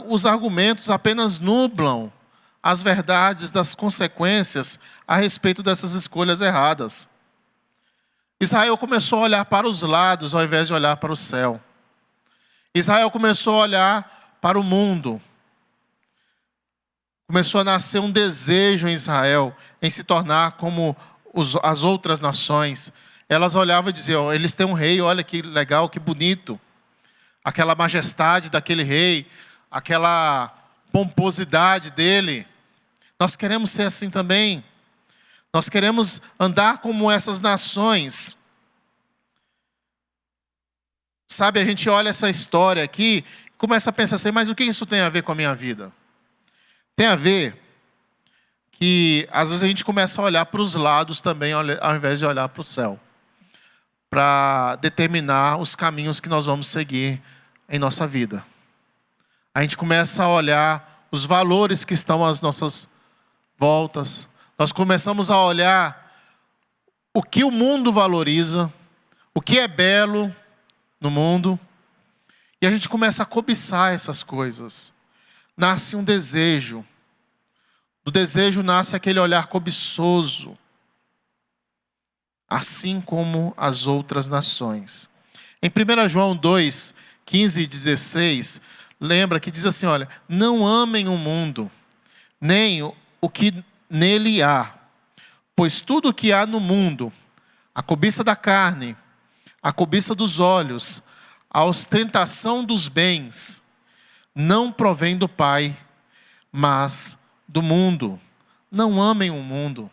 os argumentos apenas nublam as verdades das consequências a respeito dessas escolhas erradas. Israel começou a olhar para os lados ao invés de olhar para o céu. Israel começou a olhar para o mundo. Começou a nascer um desejo em Israel em se tornar como as outras nações. Elas olhavam e diziam, eles têm um rei, olha que legal, que bonito. Aquela majestade daquele rei, aquela pomposidade dele. Nós queremos ser assim também. Nós queremos andar como essas nações. Sabe, a gente olha essa história aqui e começa a pensar assim, mas o que isso tem a ver com a minha vida? Tem a ver que às vezes a gente começa a olhar para os lados também, ao invés de olhar para o céu. Para determinar os caminhos que nós vamos seguir em nossa vida. A gente começa a olhar os valores que estão às nossas voltas. Nós começamos a olhar o que o mundo valoriza, o que é belo no mundo. E a gente começa a cobiçar essas coisas. Nasce um desejo. Do desejo nasce aquele olhar cobiçoso. Assim como as outras nações. Em 1 João 2, 15 e 16, lembra que diz assim, olha, não amem o mundo, nem o que nele há. Pois tudo o que há no mundo, a cobiça da carne, a cobiça dos olhos, a ostentação dos bens, não provém do Pai, mas do mundo. Não amem o mundo.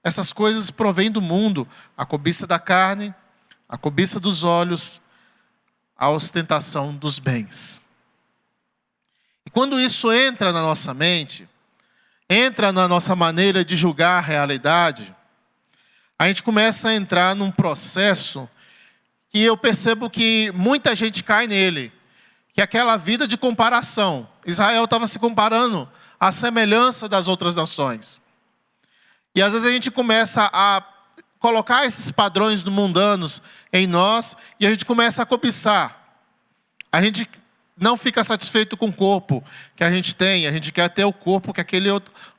Essas coisas provêm do mundo, a cobiça da carne, a cobiça dos olhos, a ostentação dos bens. E quando isso entra na nossa mente, entra na nossa maneira de julgar a realidade, a gente começa a entrar num processo que eu percebo que muita gente cai nele, que é aquela vida de comparação. Israel estava se comparando à semelhança das outras nações. E às vezes a gente começa a colocar esses padrões mundanos em nós e a gente começa a cobiçar. A gente não fica satisfeito com o corpo que a gente tem, a gente quer ter o corpo que aquele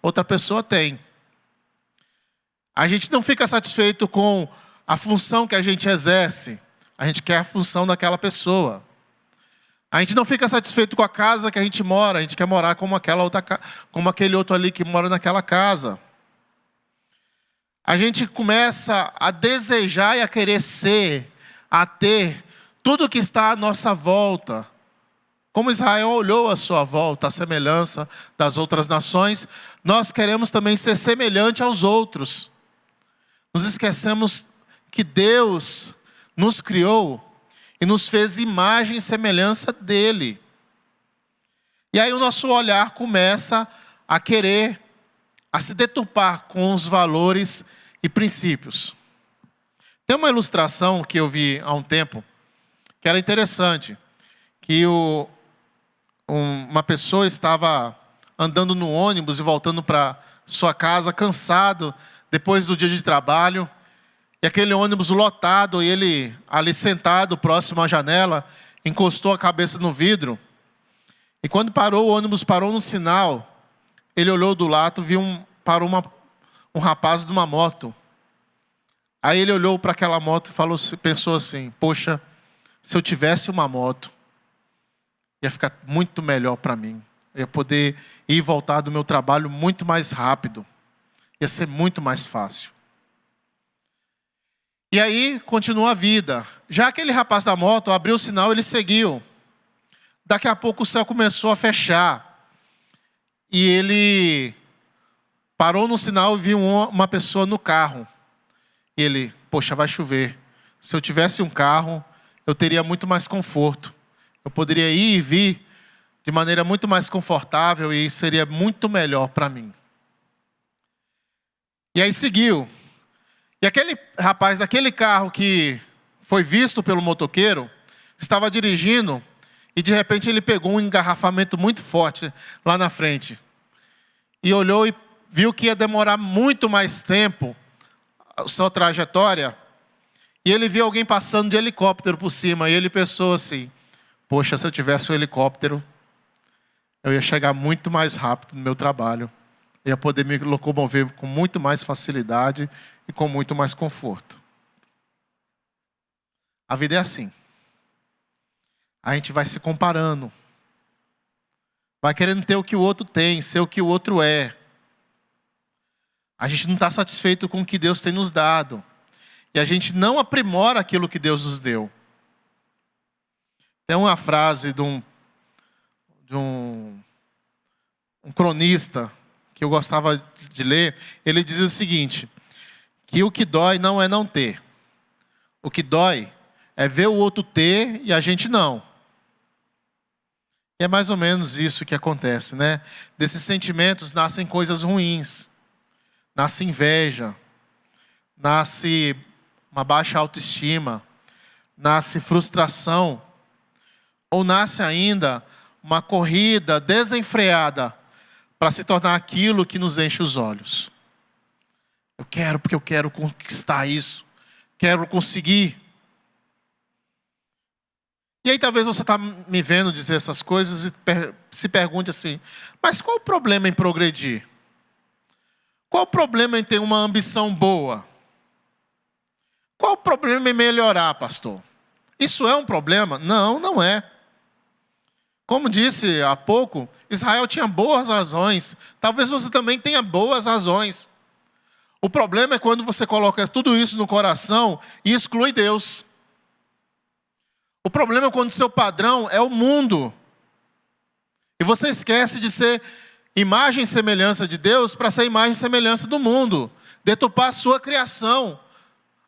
outra pessoa tem. A gente não fica satisfeito com a função que a gente exerce, a gente quer a função daquela pessoa. A gente não fica satisfeito com a casa que a gente mora, a gente quer morar como aquele outro ali que mora naquela casa. A gente começa a desejar e a querer ser, a ter tudo que está à nossa volta. Como Israel olhou à sua volta, a semelhança das outras nações, nós queremos também ser semelhante aos outros. Nos esquecemos que Deus nos criou e nos fez imagem e semelhança dele. E aí o nosso olhar começa a querer, a se deturpar com os valores e princípios. Tem uma ilustração que eu vi há um tempo, que era interessante, que uma pessoa estava andando no ônibus e voltando para sua casa, cansado, depois do dia de trabalho, E aquele ônibus lotado, e ele ali sentado, próximo à janela, encostou a cabeça no vidro. E quando parou, o ônibus parou no sinal. Ele olhou do lado, viu um rapaz de uma moto. Aí ele olhou para aquela moto e pensou assim: poxa, se eu tivesse uma moto, ia ficar muito melhor para mim. Eu ia poder ir e voltar do meu trabalho muito mais rápido. Ia ser muito mais fácil. E aí, continua a vida. Já aquele rapaz da moto abriu o sinal, ele seguiu. Daqui a pouco o céu começou a fechar. E ele parou no sinal e viu uma pessoa no carro. E ele, poxa, vai chover. Se eu tivesse um carro, eu teria muito mais conforto. Eu poderia ir e vir de maneira muito mais confortável e seria muito melhor para mim. E aí seguiu. E aquele rapaz daquele carro que foi visto pelo motoqueiro, estava dirigindo e de repente ele pegou um engarrafamento muito forte lá na frente. E olhou e viu que ia demorar muito mais tempo a sua trajetória. E ele viu alguém passando de helicóptero por cima. E ele pensou assim: poxa, se eu tivesse um helicóptero, eu ia chegar muito mais rápido no meu trabalho. Eu ia poder me locomover com muito mais facilidade e com muito mais conforto. A vida é assim. A gente vai se comparando. Vai querendo ter o que o outro tem, ser o que o outro é. A gente não está satisfeito com o que Deus tem nos dado. E a gente não aprimora aquilo que Deus nos deu. Tem uma frase de um cronista que eu gostava de ler. Ele diz o seguinte: que o que dói não é não ter. O que dói é ver o outro ter e a gente não. E é mais ou menos isso que acontece, né? Desses sentimentos nascem coisas ruins. Nasce inveja. Nasce uma baixa autoestima. Nasce frustração. Ou nasce ainda uma corrida desenfreada para se tornar aquilo que nos enche os olhos. Eu quero porque eu quero conquistar isso. Quero conseguir. E aí talvez você está me vendo dizer essas coisas e se pergunte assim: mas qual o problema em progredir? Qual o problema em ter uma ambição boa? Qual o problema em melhorar, pastor? Isso é um problema? Não, não é. Como disse há pouco, Israel tinha boas razões. Talvez você também tenha boas razões. O problema é quando você coloca tudo isso no coração e exclui Deus. O problema é quando o seu padrão é o mundo. E você esquece de ser imagem e semelhança de Deus para ser imagem e semelhança do mundo. Deturpar a sua criação.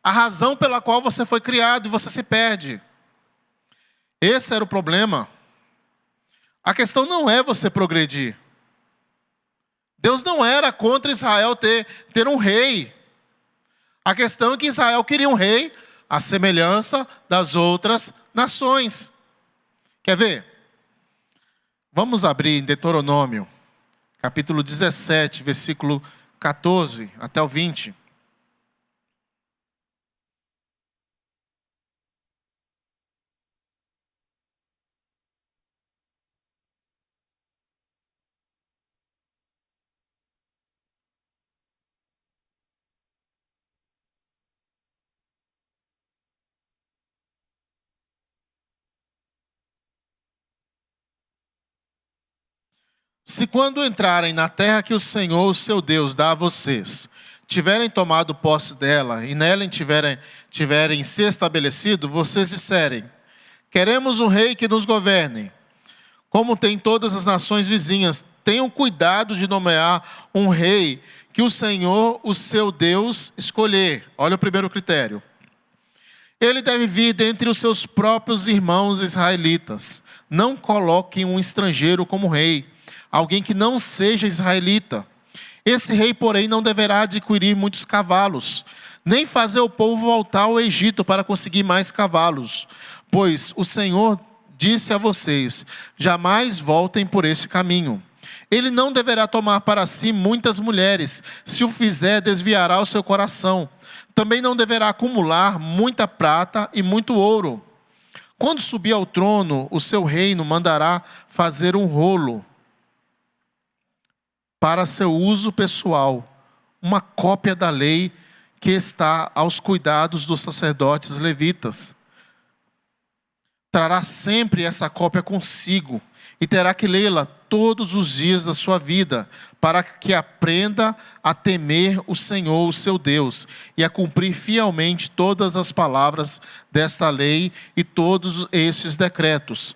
A razão pela qual você foi criado e você se perde. Esse era o problema. A questão não é você progredir. Deus não era contra Israel ter um rei. A questão é que Israel queria um rei à semelhança das outras nações. Quer ver? Vamos abrir em Deuteronômio, capítulo 17, versículo 14 até o 20. Se quando entrarem na terra que o Senhor, o seu Deus, dá a vocês, tiverem tomado posse dela e nela tiverem se estabelecido, vocês disserem: queremos um rei que nos governe, como tem todas as nações vizinhas. Tenham cuidado de nomear um rei que o Senhor, o seu Deus, escolher. Olha o primeiro critério. Ele deve vir dentre os seus próprios irmãos israelitas. Não coloquem um estrangeiro como rei, alguém que não seja israelita. Esse rei, porém, não deverá adquirir muitos cavalos, nem fazer o povo voltar ao Egito para conseguir mais cavalos. Pois o Senhor disse a vocês: jamais voltem por esse caminho. Ele não deverá tomar para si muitas mulheres. Se o fizer, desviará o seu coração. Também não deverá acumular muita prata e muito ouro. Quando subir ao trono, o seu reino mandará fazer um rolo para seu uso pessoal, uma cópia da lei que está aos cuidados dos sacerdotes levitas. Trará sempre essa cópia consigo e terá que lê-la todos os dias da sua vida, para que aprenda a temer o Senhor, o seu Deus, e a cumprir fielmente todas as palavras desta lei e todos estes decretos.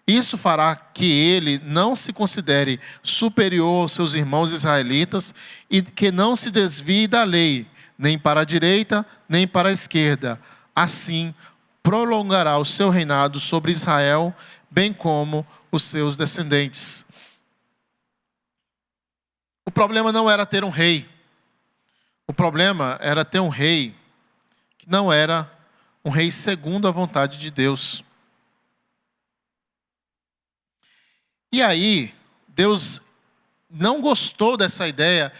Isso fará que ele não se considere superior aos seus irmãos israelitas e que não se desvie da lei, nem para a direita, nem para a esquerda. Assim, prolongará o seu reinado sobre Israel, bem como os seus descendentes. O problema não era ter um rei. O problema era ter um rei que não era um rei segundo a vontade de Deus. E aí, Deus não gostou dessa ideia.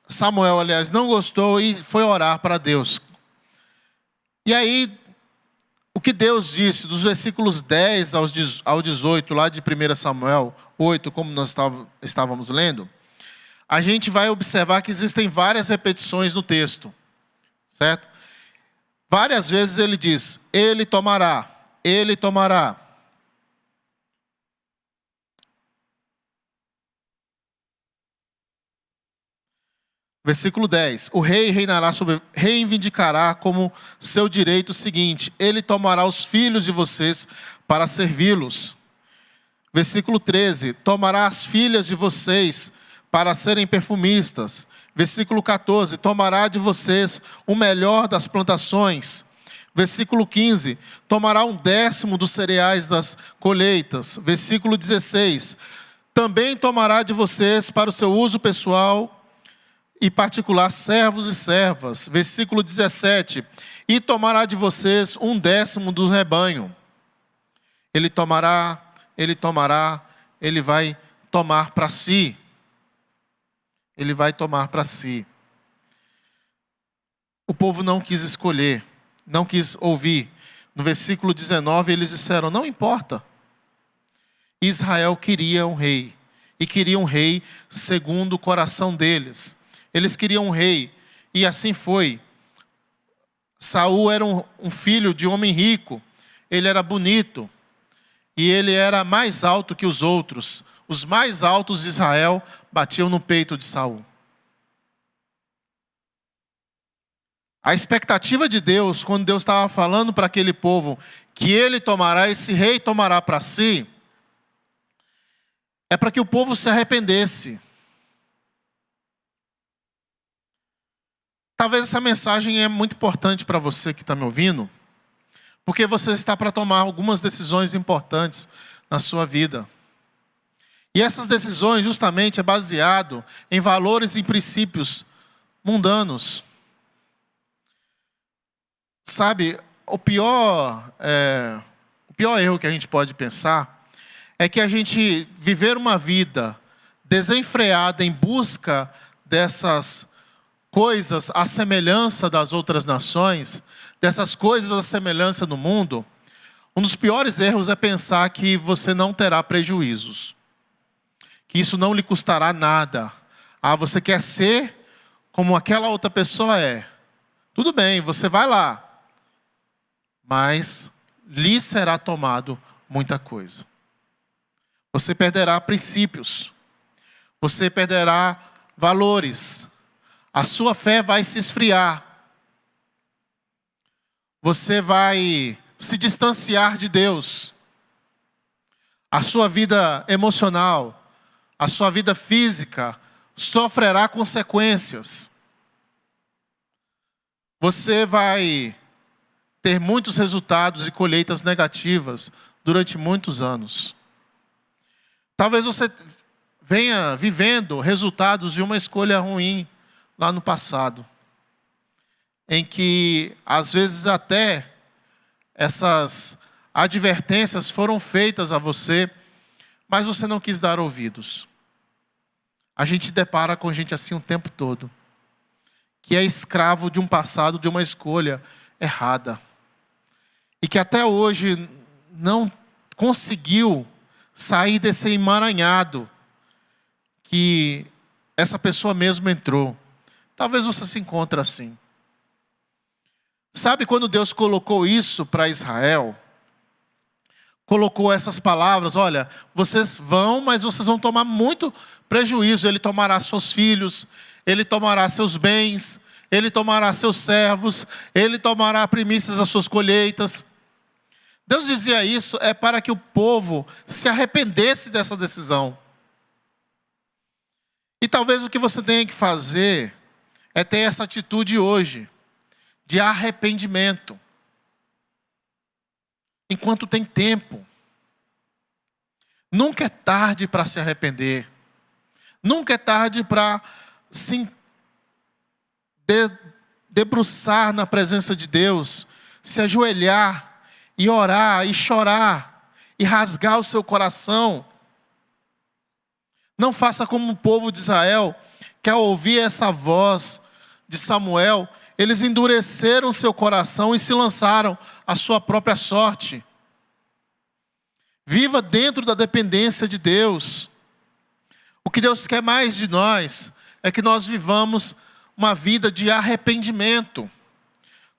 Samuel, aliás, não gostou e foi orar para Deus. E aí, o que Deus disse, dos versículos 10 ao 18, lá de 1 Samuel 8, como nós estávamos lendo, a gente vai observar que existem várias repetições no texto, certo? Várias vezes ele diz, ele tomará, ele tomará. Versículo 10, o rei reinará sobre, reivindicará como seu direito o seguinte, ele tomará os filhos de vocês para servi-los. Versículo 13, tomará as filhas de vocês para serem perfumistas. Versículo 14, tomará de vocês o melhor das plantações. Versículo 15, tomará 1/10 dos cereais das colheitas. Versículo 16, também tomará de vocês para o seu uso pessoal e particular servos e servas. Versículo 17, e tomará de vocês 1/10 do rebanho. Ele tomará, ele vai tomar para si. Ele vai tomar para si. O povo não quis escolher, não quis ouvir. No versículo 19 eles disseram, não importa. Israel queria um rei, e queria um rei segundo o coração deles. Eles queriam um rei, e assim foi. Saul era um filho de homem rico, ele era bonito, e ele era mais alto que os outros. Os mais altos de Israel batiam no peito de Saul. A expectativa de Deus, quando Deus estava falando para aquele povo que ele tomará, esse rei tomará para si, é para que o povo se arrependesse. Talvez essa mensagem é muito importante para você que está me ouvindo, porque você está para tomar algumas decisões importantes na sua vida. E essas decisões justamente é baseado em valores e princípios mundanos. Sabe, o pior erro que a gente pode pensar é que a gente viver uma vida desenfreada em busca dessas coisas à semelhança das outras nações, dessas coisas à semelhança do mundo, um dos piores erros é pensar que você não terá prejuízos, que isso não lhe custará nada. Ah, você quer ser como aquela outra pessoa é. Tudo bem, você vai lá, mas lhe será tomado muita coisa. Você perderá princípios, você perderá valores, a sua fé vai se esfriar, você vai se distanciar de Deus, a sua vida emocional, a sua vida física sofrerá consequências. Você vai ter muitos resultados e colheitas negativas durante muitos anos. Talvez você venha vivendo resultados de uma escolha ruim lá no passado, em que às vezes até essas advertências foram feitas a você, mas você não quis dar ouvidos. A gente se depara com gente assim o tempo todo, que é escravo de um passado, de uma escolha errada. E que até hoje não conseguiu sair desse emaranhado que essa pessoa mesmo entrou. Talvez você se encontre assim. Sabe quando Deus colocou isso para Israel? Colocou essas palavras: olha, vocês vão, mas vocês vão tomar muito prejuízo. Ele tomará seus filhos, ele tomará seus bens, ele tomará seus servos, ele tomará primícias das suas colheitas. Deus dizia isso para que o povo se arrependesse dessa decisão. E talvez o que você tenha que fazer é ter essa atitude hoje, de arrependimento. Enquanto tem tempo. Nunca é tarde para se arrepender. Nunca é tarde para se debruçar na presença de Deus, se ajoelhar e orar e chorar e rasgar o seu coração. Não faça como o povo de Israel, que ao ouvir essa voz de Samuel, eles endureceram seu coração e se lançaram à sua própria sorte. Viva dentro da dependência de Deus. O que Deus quer mais de nós é que nós vivamos uma vida de arrependimento.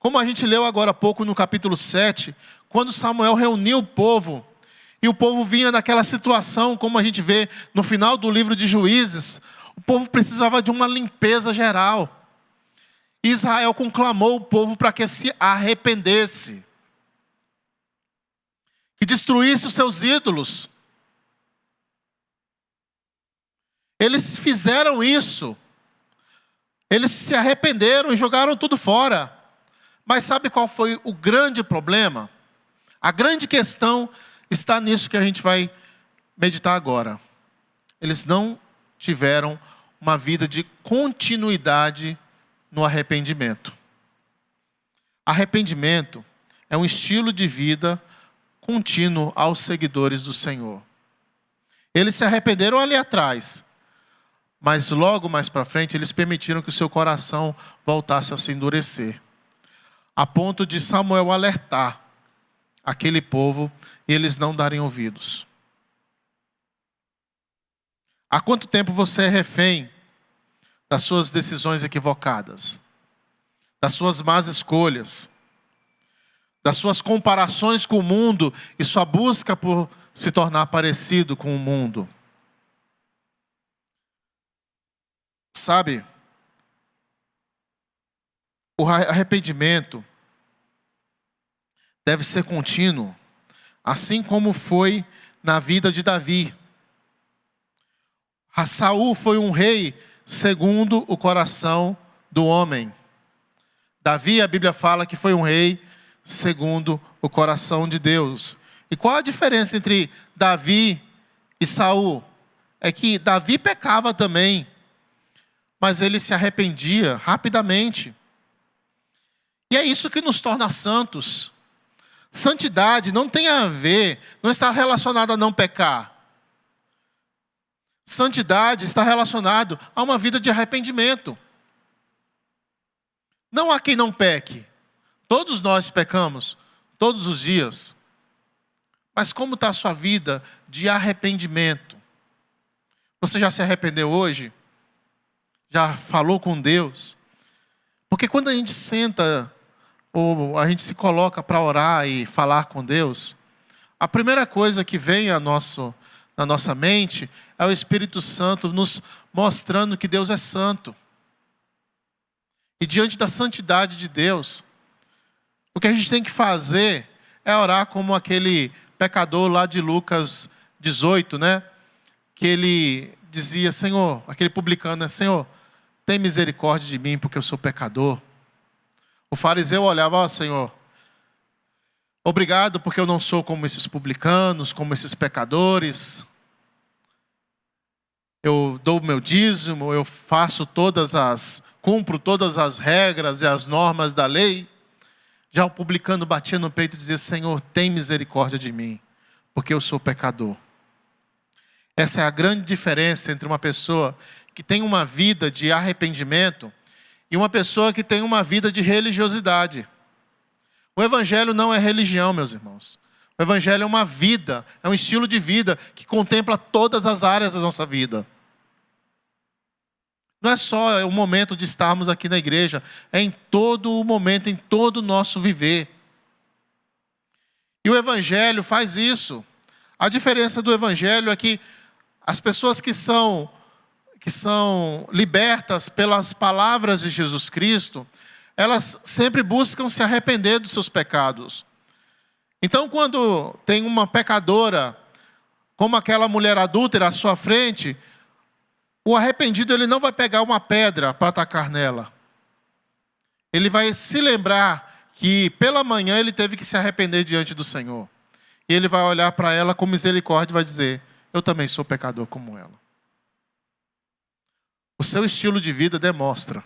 Como a gente leu agora há pouco no capítulo 7, quando Samuel reuniu o povo, e o povo vinha naquela situação, como a gente vê no final do livro de Juízes, o povo precisava de uma limpeza geral. Israel conclamou o povo para que se arrependesse, que destruísse os seus ídolos. Eles fizeram isso. Eles se arrependeram e jogaram tudo fora. Mas sabe qual foi o grande problema? A grande questão está nisso que a gente vai meditar agora. Eles não tiveram uma vida de continuidade no arrependimento. Arrependimento é um estilo de vida contínuo aos seguidores do Senhor. Eles se arrependeram ali atrás, mas logo mais para frente eles permitiram que o seu coração voltasse a se endurecer, a ponto de Samuel alertar aquele povo e eles não darem ouvidos. Há quanto tempo você é refém das suas decisões equivocadas, das suas más escolhas, das suas comparações com o mundo e sua busca por se tornar parecido com o mundo? Sabe, o arrependimento deve ser contínuo, assim como foi na vida de Davi. Saul foi um rei segundo o coração do homem. Davi, a Bíblia fala que foi um rei segundo o coração de Deus. E qual a diferença entre Davi e Saul? É que Davi pecava também, mas ele se arrependia rapidamente. E é isso que nos torna santos. Santidade não tem a ver, não está relacionada a não pecar. Santidade está relacionado a uma vida de arrependimento. Não há quem não peque. Todos nós pecamos, todos os dias. Mas como está a sua vida de arrependimento? Você já se arrependeu hoje? Já falou com Deus? Porque quando a gente senta, ou a gente se coloca para orar e falar com Deus, a primeira coisa que vem na nossa mente é o Espírito Santo nos mostrando que Deus é santo. E diante da santidade de Deus, o que a gente tem que fazer é orar como aquele pecador lá de Lucas 18, né? Que ele dizia: Senhor, aquele publicano, né? Senhor, tem misericórdia de mim porque eu sou pecador. O fariseu olhava: ó, Senhor, obrigado porque eu não sou como esses publicanos, como esses pecadores. Eu dou o meu dízimo, eu cumpro todas as regras e as normas da lei. Já o publicano batia no peito e dizia: Senhor, tem misericórdia de mim, porque eu sou pecador. Essa é a grande diferença entre uma pessoa que tem uma vida de arrependimento e uma pessoa que tem uma vida de religiosidade. O Evangelho não é religião, meus irmãos. O Evangelho é uma vida, é um estilo de vida que contempla todas as áreas da nossa vida. Não é só o momento de estarmos aqui na igreja, é em todo o momento, em todo o nosso viver. E o Evangelho faz isso. A diferença do Evangelho é que as pessoas que são libertas pelas palavras de Jesus Cristo, elas sempre buscam se arrepender dos seus pecados. Então, quando tem uma pecadora, como aquela mulher adúltera à sua frente, o arrependido ele não vai pegar uma pedra para atacar nela. Ele vai se lembrar que pela manhã ele teve que se arrepender diante do Senhor. E ele vai olhar para ela com misericórdia e vai dizer: eu também sou pecador como ela. O seu estilo de vida demonstra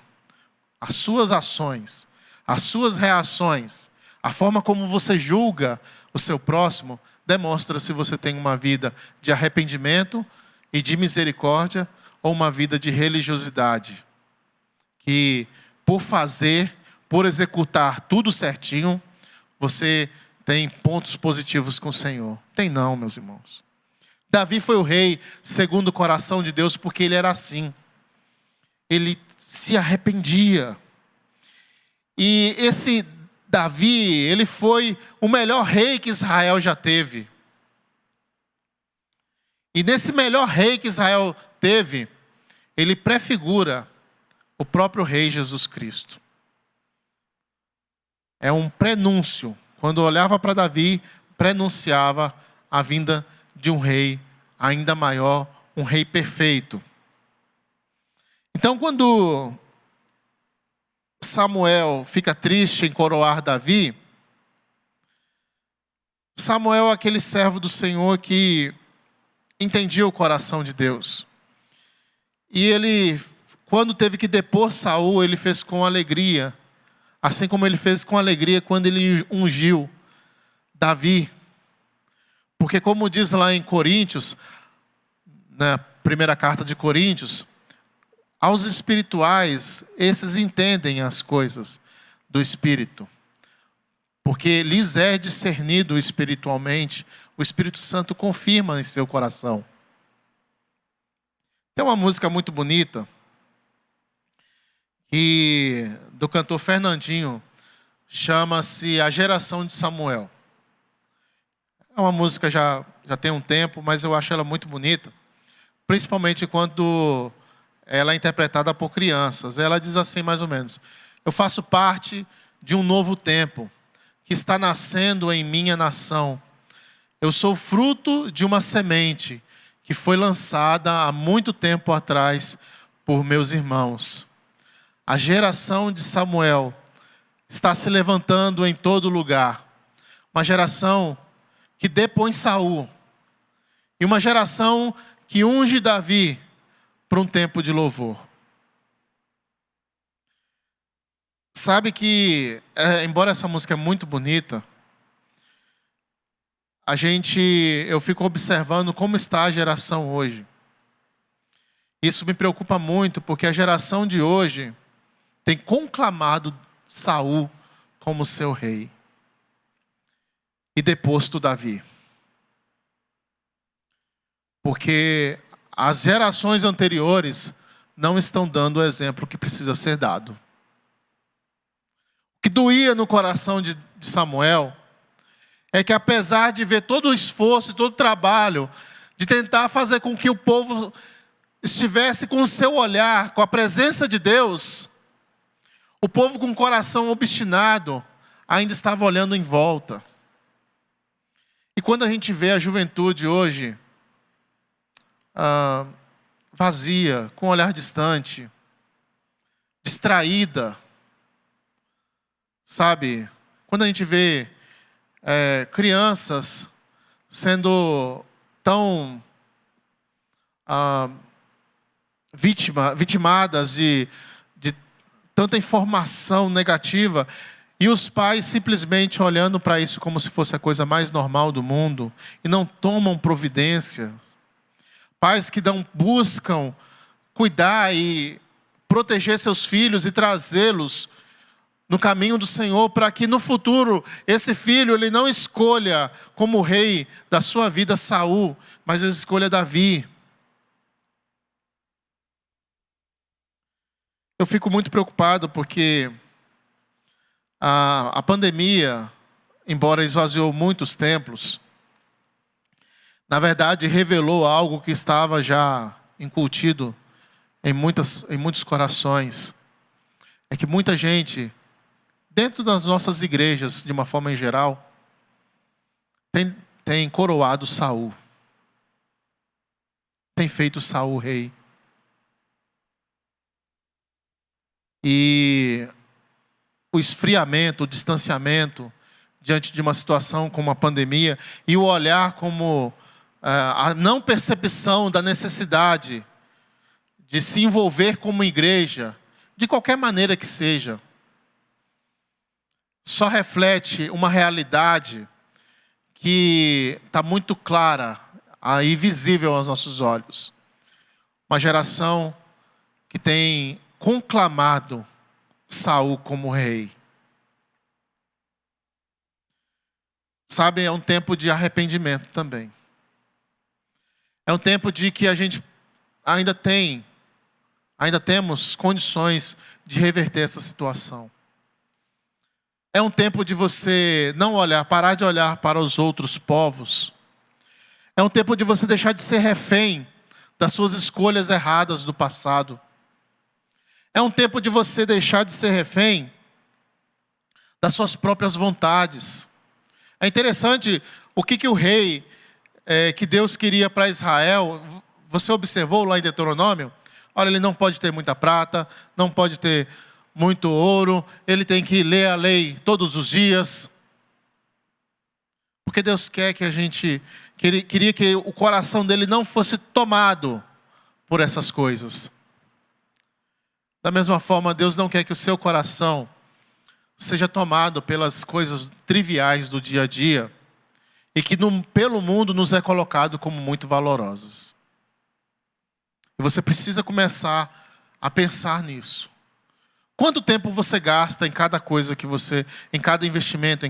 as suas ações, as suas reações, a forma como você julga o seu próximo, demonstra se você tem uma vida de arrependimento e de misericórdia ou uma vida de religiosidade. Que por fazer, por executar tudo certinho, você tem pontos positivos com o Senhor. Tem não, meus irmãos. Davi foi o rei segundo o coração de Deus porque ele era assim. Ele se arrependia. E esse Davi, ele foi o melhor rei que Israel já teve. E nesse melhor rei que Israel teve, ele prefigura o próprio rei Jesus Cristo. É um prenúncio. Quando olhava para Davi, prenunciava a vinda de um rei ainda maior, um rei perfeito. Então, quando Samuel fica triste em coroar Davi, Samuel é aquele servo do Senhor que entendia o coração de Deus. E ele, quando teve que depor Saul, ele fez com alegria, assim como ele fez com alegria quando ele ungiu Davi. Porque como diz lá em Coríntios, na primeira carta de Coríntios, aos espirituais, esses entendem as coisas do Espírito. Porque lhes é discernido espiritualmente, o Espírito Santo confirma em seu coração. Tem uma música muito bonita, do cantor Fernandinho, chama-se A Geração de Samuel. É uma música já tem um tempo, mas eu acho ela muito bonita, principalmente quando ela é interpretada por crianças. Ela diz assim, mais ou menos: eu faço parte de um novo tempo que está nascendo em minha nação. Eu sou fruto de uma semente que foi lançada há muito tempo atrás por meus irmãos. A geração de Samuel está se levantando em todo lugar. Uma geração que depõe Saul. E uma geração que unge Davi para um tempo de louvor. Sabe que, embora essa música é muito bonita, eu fico observando como está a geração hoje. Isso me preocupa muito, porque a geração de hoje tem conclamado Saul como seu rei e deposto Davi. Porque as gerações anteriores não estão dando o exemplo que precisa ser dado. O que doía no coração de Samuel é que, apesar de ver todo o esforço e todo o trabalho de tentar fazer com que o povo estivesse com o seu olhar, com a presença de Deus, o povo com o coração obstinado ainda estava olhando em volta. E quando a gente vê a juventude hoje vazia, com um olhar distante, distraída, sabe? Quando a gente vê crianças sendo tão vitimadas de tanta informação negativa, e os pais simplesmente olhando para isso como se fosse a coisa mais normal do mundo, e não tomam providência. Pais que buscam cuidar e proteger seus filhos e trazê-los no caminho do Senhor, para que no futuro esse filho ele não escolha como rei da sua vida Saul, mas ele escolha Davi. Eu fico muito preocupado porque a pandemia, embora esvaziou muitos templos, na verdade revelou algo que estava já incutido em muitos corações. É que muita gente, dentro das nossas igrejas, de uma forma em geral, tem coroado Saul. Tem feito Saul rei. E o esfriamento, o distanciamento diante de uma situação como a pandemia e o olhar como a não percepção da necessidade de se envolver como igreja, de qualquer maneira que seja, só reflete uma realidade que está muito clara e visível aos nossos olhos. Uma geração que tem conclamado Saul como rei. Sabe, é um tempo de arrependimento também. É um tempo de que a gente ainda temos condições de reverter essa situação. É um tempo de você parar de olhar para os outros povos. É um tempo de você deixar de ser refém das suas escolhas erradas do passado. É um tempo de você deixar de ser refém das suas próprias vontades. É interessante o que o rei que Deus queria para Israel. Você observou lá em Deuteronômio? Olha, ele não pode ter muita prata, não pode ter muito ouro, ele tem que ler a lei todos os dias. Porque Deus quer que queria que o coração dele não fosse tomado por essas coisas. Da mesma forma, Deus não quer que o seu coração seja tomado pelas coisas triviais do dia a dia e que pelo mundo nos é colocado como muito valorosas. E você precisa começar a pensar nisso. Quanto tempo você gasta em cada coisa em cada investimento,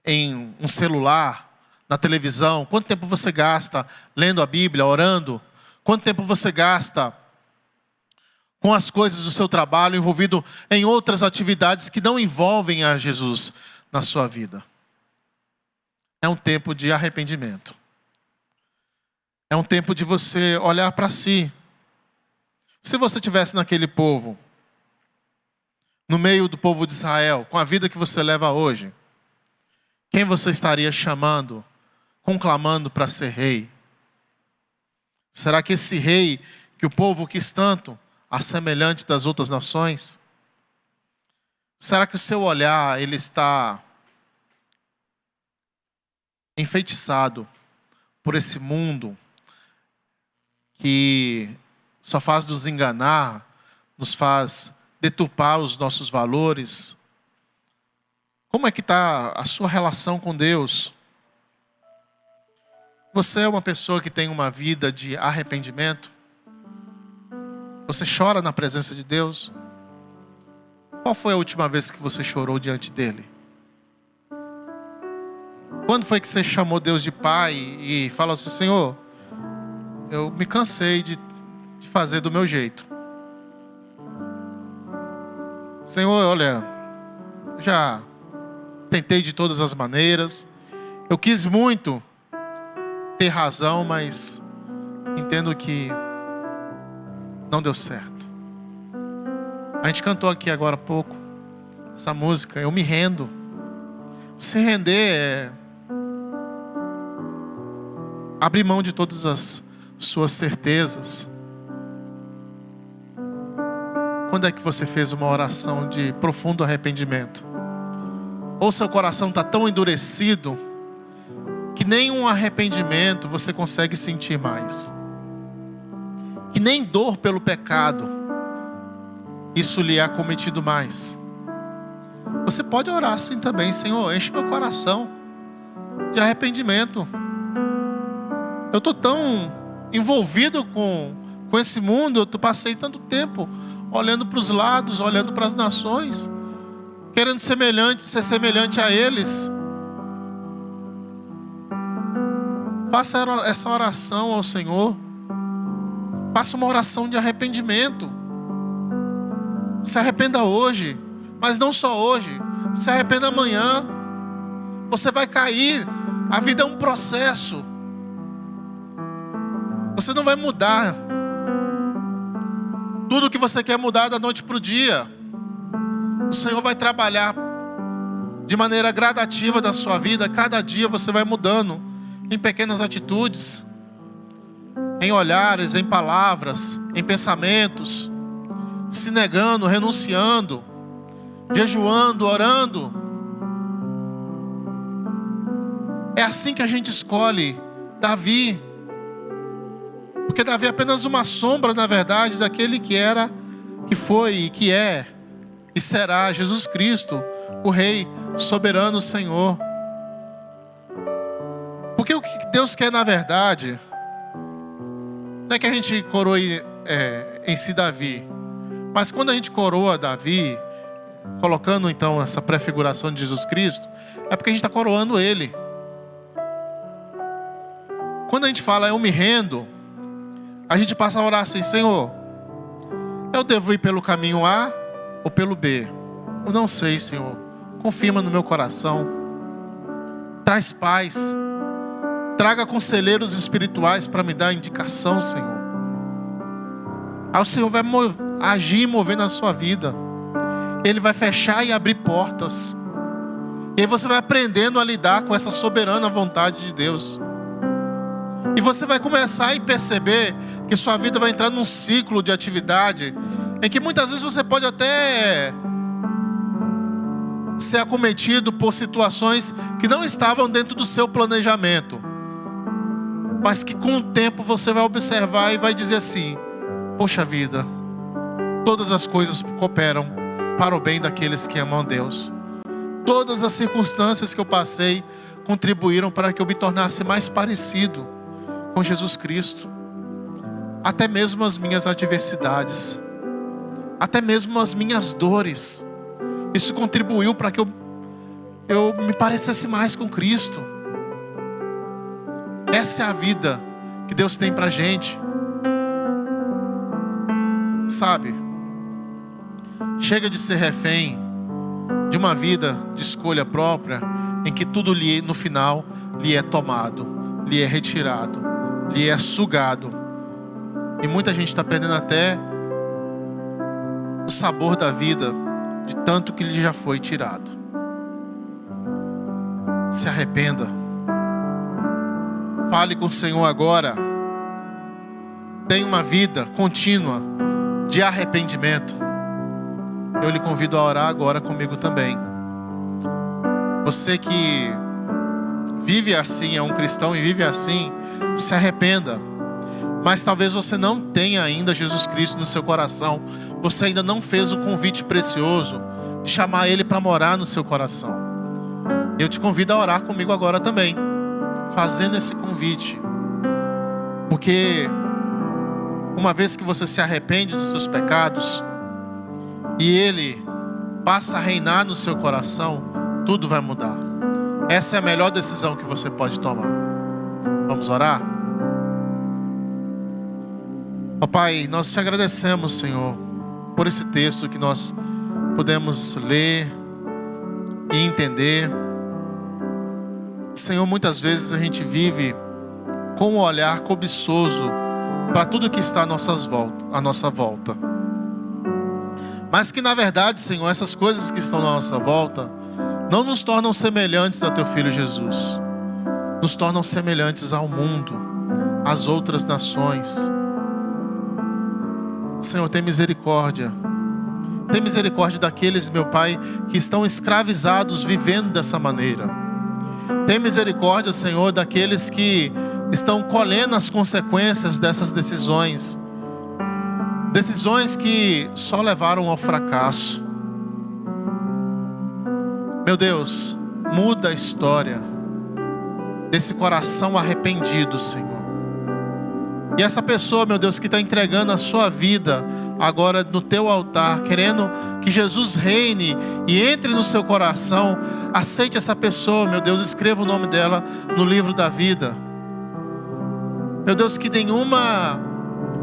em um celular, na televisão? Quanto tempo você gasta lendo a Bíblia, orando? Quanto tempo você gasta com as coisas do seu trabalho, envolvido em outras atividades que não envolvem a Jesus na sua vida? É um tempo de arrependimento. É um tempo de você olhar para si. Se você estivesse naquele povo, no meio do povo de Israel, com a vida que você leva hoje, quem você estaria chamando, conclamando para ser rei? Será que esse rei que o povo quis tanto, assemelhante das outras nações? Será que o seu olhar ele está enfeitiçado por esse mundo que só faz nos enganar, nos faz deturpar os nossos valores? Como é que está a sua relação com Deus? Você é uma pessoa que tem uma vida de arrependimento? Você chora na presença de Deus? Qual foi a última vez que você chorou diante dele? Quando foi que você chamou Deus de Pai e falou assim: Senhor, eu me cansei de fazer do meu jeito. Senhor, olha, já tentei de todas as maneiras. Eu quis muito ter razão, mas entendo que não deu certo. A gente cantou aqui agora há pouco essa música, Eu Me Rendo. Se render é abrir mão de todas as suas certezas. Quando é que você fez uma oração de profundo arrependimento? Ou seu coração está tão endurecido que nem um arrependimento você consegue sentir mais, que nem dor pelo pecado isso lhe é acometido mais. Você pode orar assim também: Senhor, enche meu coração de arrependimento. Eu estou tão envolvido com com esse mundo. Eu passei tanto tempo olhando para os lados, olhando para as nações, querendo ser semelhante a eles. Faça essa oração ao Senhor. Faça uma oração de arrependimento. Se arrependa hoje, mas não só hoje. Se arrependa amanhã. Você vai cair. A vida é um processo. Você não vai mudar tudo que você quer mudar da noite para o dia. O Senhor vai trabalhar de maneira gradativa da sua vida. Cada dia você vai mudando em pequenas atitudes, em olhares, em palavras, em pensamentos, se negando, renunciando, jejuando, orando. É assim que a gente escolhe Davi. Porque Davi é apenas uma sombra, na verdade, daquele que era, que foi e que é e será Jesus Cristo, o Rei soberano, Senhor. Porque o que Deus quer, na verdade, não é que a gente coroe em si Davi, mas quando a gente coroa Davi, colocando então essa prefiguração de Jesus Cristo, é porque a gente está coroando Ele. Quando a gente fala eu me rendo, a gente passa a orar assim: Senhor, eu devo ir pelo caminho A ou pelo B? Eu não sei, Senhor. Confirma no meu coração. Traz paz. Traga conselheiros espirituais para me dar indicação, Senhor. Aí o Senhor vai agir e mover na sua vida. Ele vai fechar e abrir portas. E aí você vai aprendendo a lidar com essa soberana vontade de Deus. E você vai começar a perceber que sua vida vai entrar num ciclo de atividade em que muitas vezes você pode até ser acometido por situações que não estavam dentro do seu planejamento, mas que com o tempo você vai observar e vai dizer assim: poxa vida, todas as coisas cooperam para o bem daqueles que amam a Deus. Todas as circunstâncias que eu passei contribuíram para que eu me tornasse mais parecido com Jesus Cristo. Até mesmo as minhas adversidades, até mesmo as minhas dores, isso contribuiu para que eu me parecesse mais com Cristo. Essa é a vida que Deus tem pra gente. Sabe, chega de ser refém de uma vida de escolha própria, em que tudo no final lhe é tomado, lhe é retirado, lhe é sugado. E muita gente está perdendo até o sabor da vida, de tanto que lhe já foi tirado. Se arrependa. Fale com o Senhor agora. Tenha uma vida contínua de arrependimento. Eu lhe convido a orar agora comigo também. Você que vive assim, é um cristão e vive assim, se arrependa. Mas talvez você não tenha ainda Jesus Cristo no seu coração. Você ainda não fez o convite precioso de chamar Ele para morar no seu coração. Eu te convido a orar comigo agora também, fazendo esse convite. Porque uma vez que você se arrepende dos seus pecados e Ele passa a reinar no seu coração, tudo vai mudar. Essa é a melhor decisão que você pode tomar. Vamos orar? Ó Pai, nós te agradecemos, Senhor, por esse texto que nós pudemos ler e entender. Senhor, muitas vezes a gente vive com um olhar cobiçoso para tudo que está à nossa volta. Mas que na verdade, Senhor, essas coisas que estão à nossa volta não nos tornam semelhantes a Teu Filho Jesus. Nos tornam semelhantes ao mundo, às outras nações. Senhor, tem misericórdia. Tem misericórdia daqueles, meu Pai, que estão escravizados vivendo dessa maneira. Tem misericórdia, Senhor, daqueles que estão colhendo as consequências dessas decisões. Decisões que só levaram ao fracasso. Meu Deus, muda a história desse coração arrependido, Senhor. E essa pessoa, meu Deus, que está entregando a sua vida agora no teu altar, querendo que Jesus reine e entre no seu coração, aceite essa pessoa, meu Deus, escreva o nome dela no livro da vida. Meu Deus, que nenhuma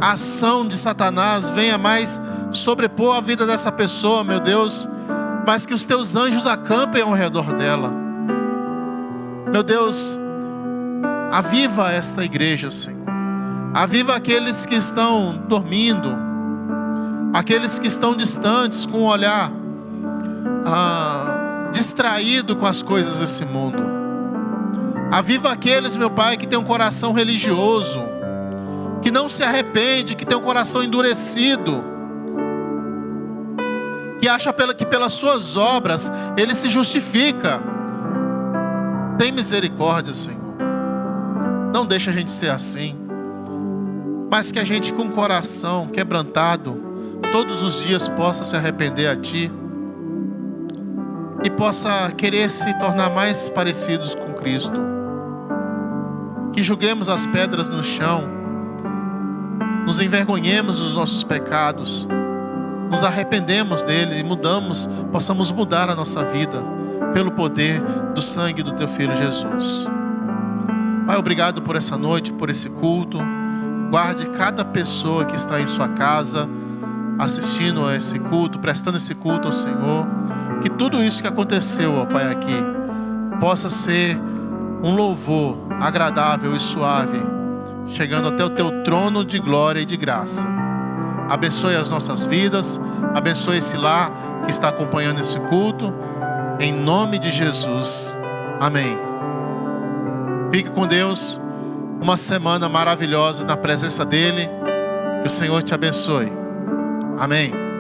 ação de Satanás venha mais sobrepor a vida dessa pessoa, meu Deus, mas que os teus anjos acampem ao redor dela. Meu Deus, aviva esta igreja, Senhor. Aviva aqueles que estão dormindo, aqueles que estão distantes, com o olhar distraído com as coisas desse mundo. Aviva aqueles, meu Pai, que tem um coração religioso, que não se arrepende, que tem um coração endurecido, que acha que pelas suas obras ele se justifica. Tem misericórdia, Senhor. Não deixa a gente ser assim, mas que a gente, com o coração quebrantado, todos os dias possa se arrepender a Ti e possa querer se tornar mais parecidos com Cristo. Que julguemos as pedras no chão, nos envergonhemos dos nossos pecados, nos arrependemos dele e possamos mudar a nossa vida pelo poder do sangue do Teu Filho Jesus. Pai, obrigado por essa noite, por esse culto. Guarde cada pessoa que está em sua casa, assistindo a esse culto, prestando esse culto ao Senhor. Que tudo isso que aconteceu, ó Pai, aqui, possa ser um louvor agradável e suave, chegando até o Teu trono de glória e de graça. Abençoe as nossas vidas, abençoe esse lar que está acompanhando esse culto, em nome de Jesus. Amém. Fique com Deus. Uma semana maravilhosa na presença dEle. Que o Senhor te abençoe. Amém.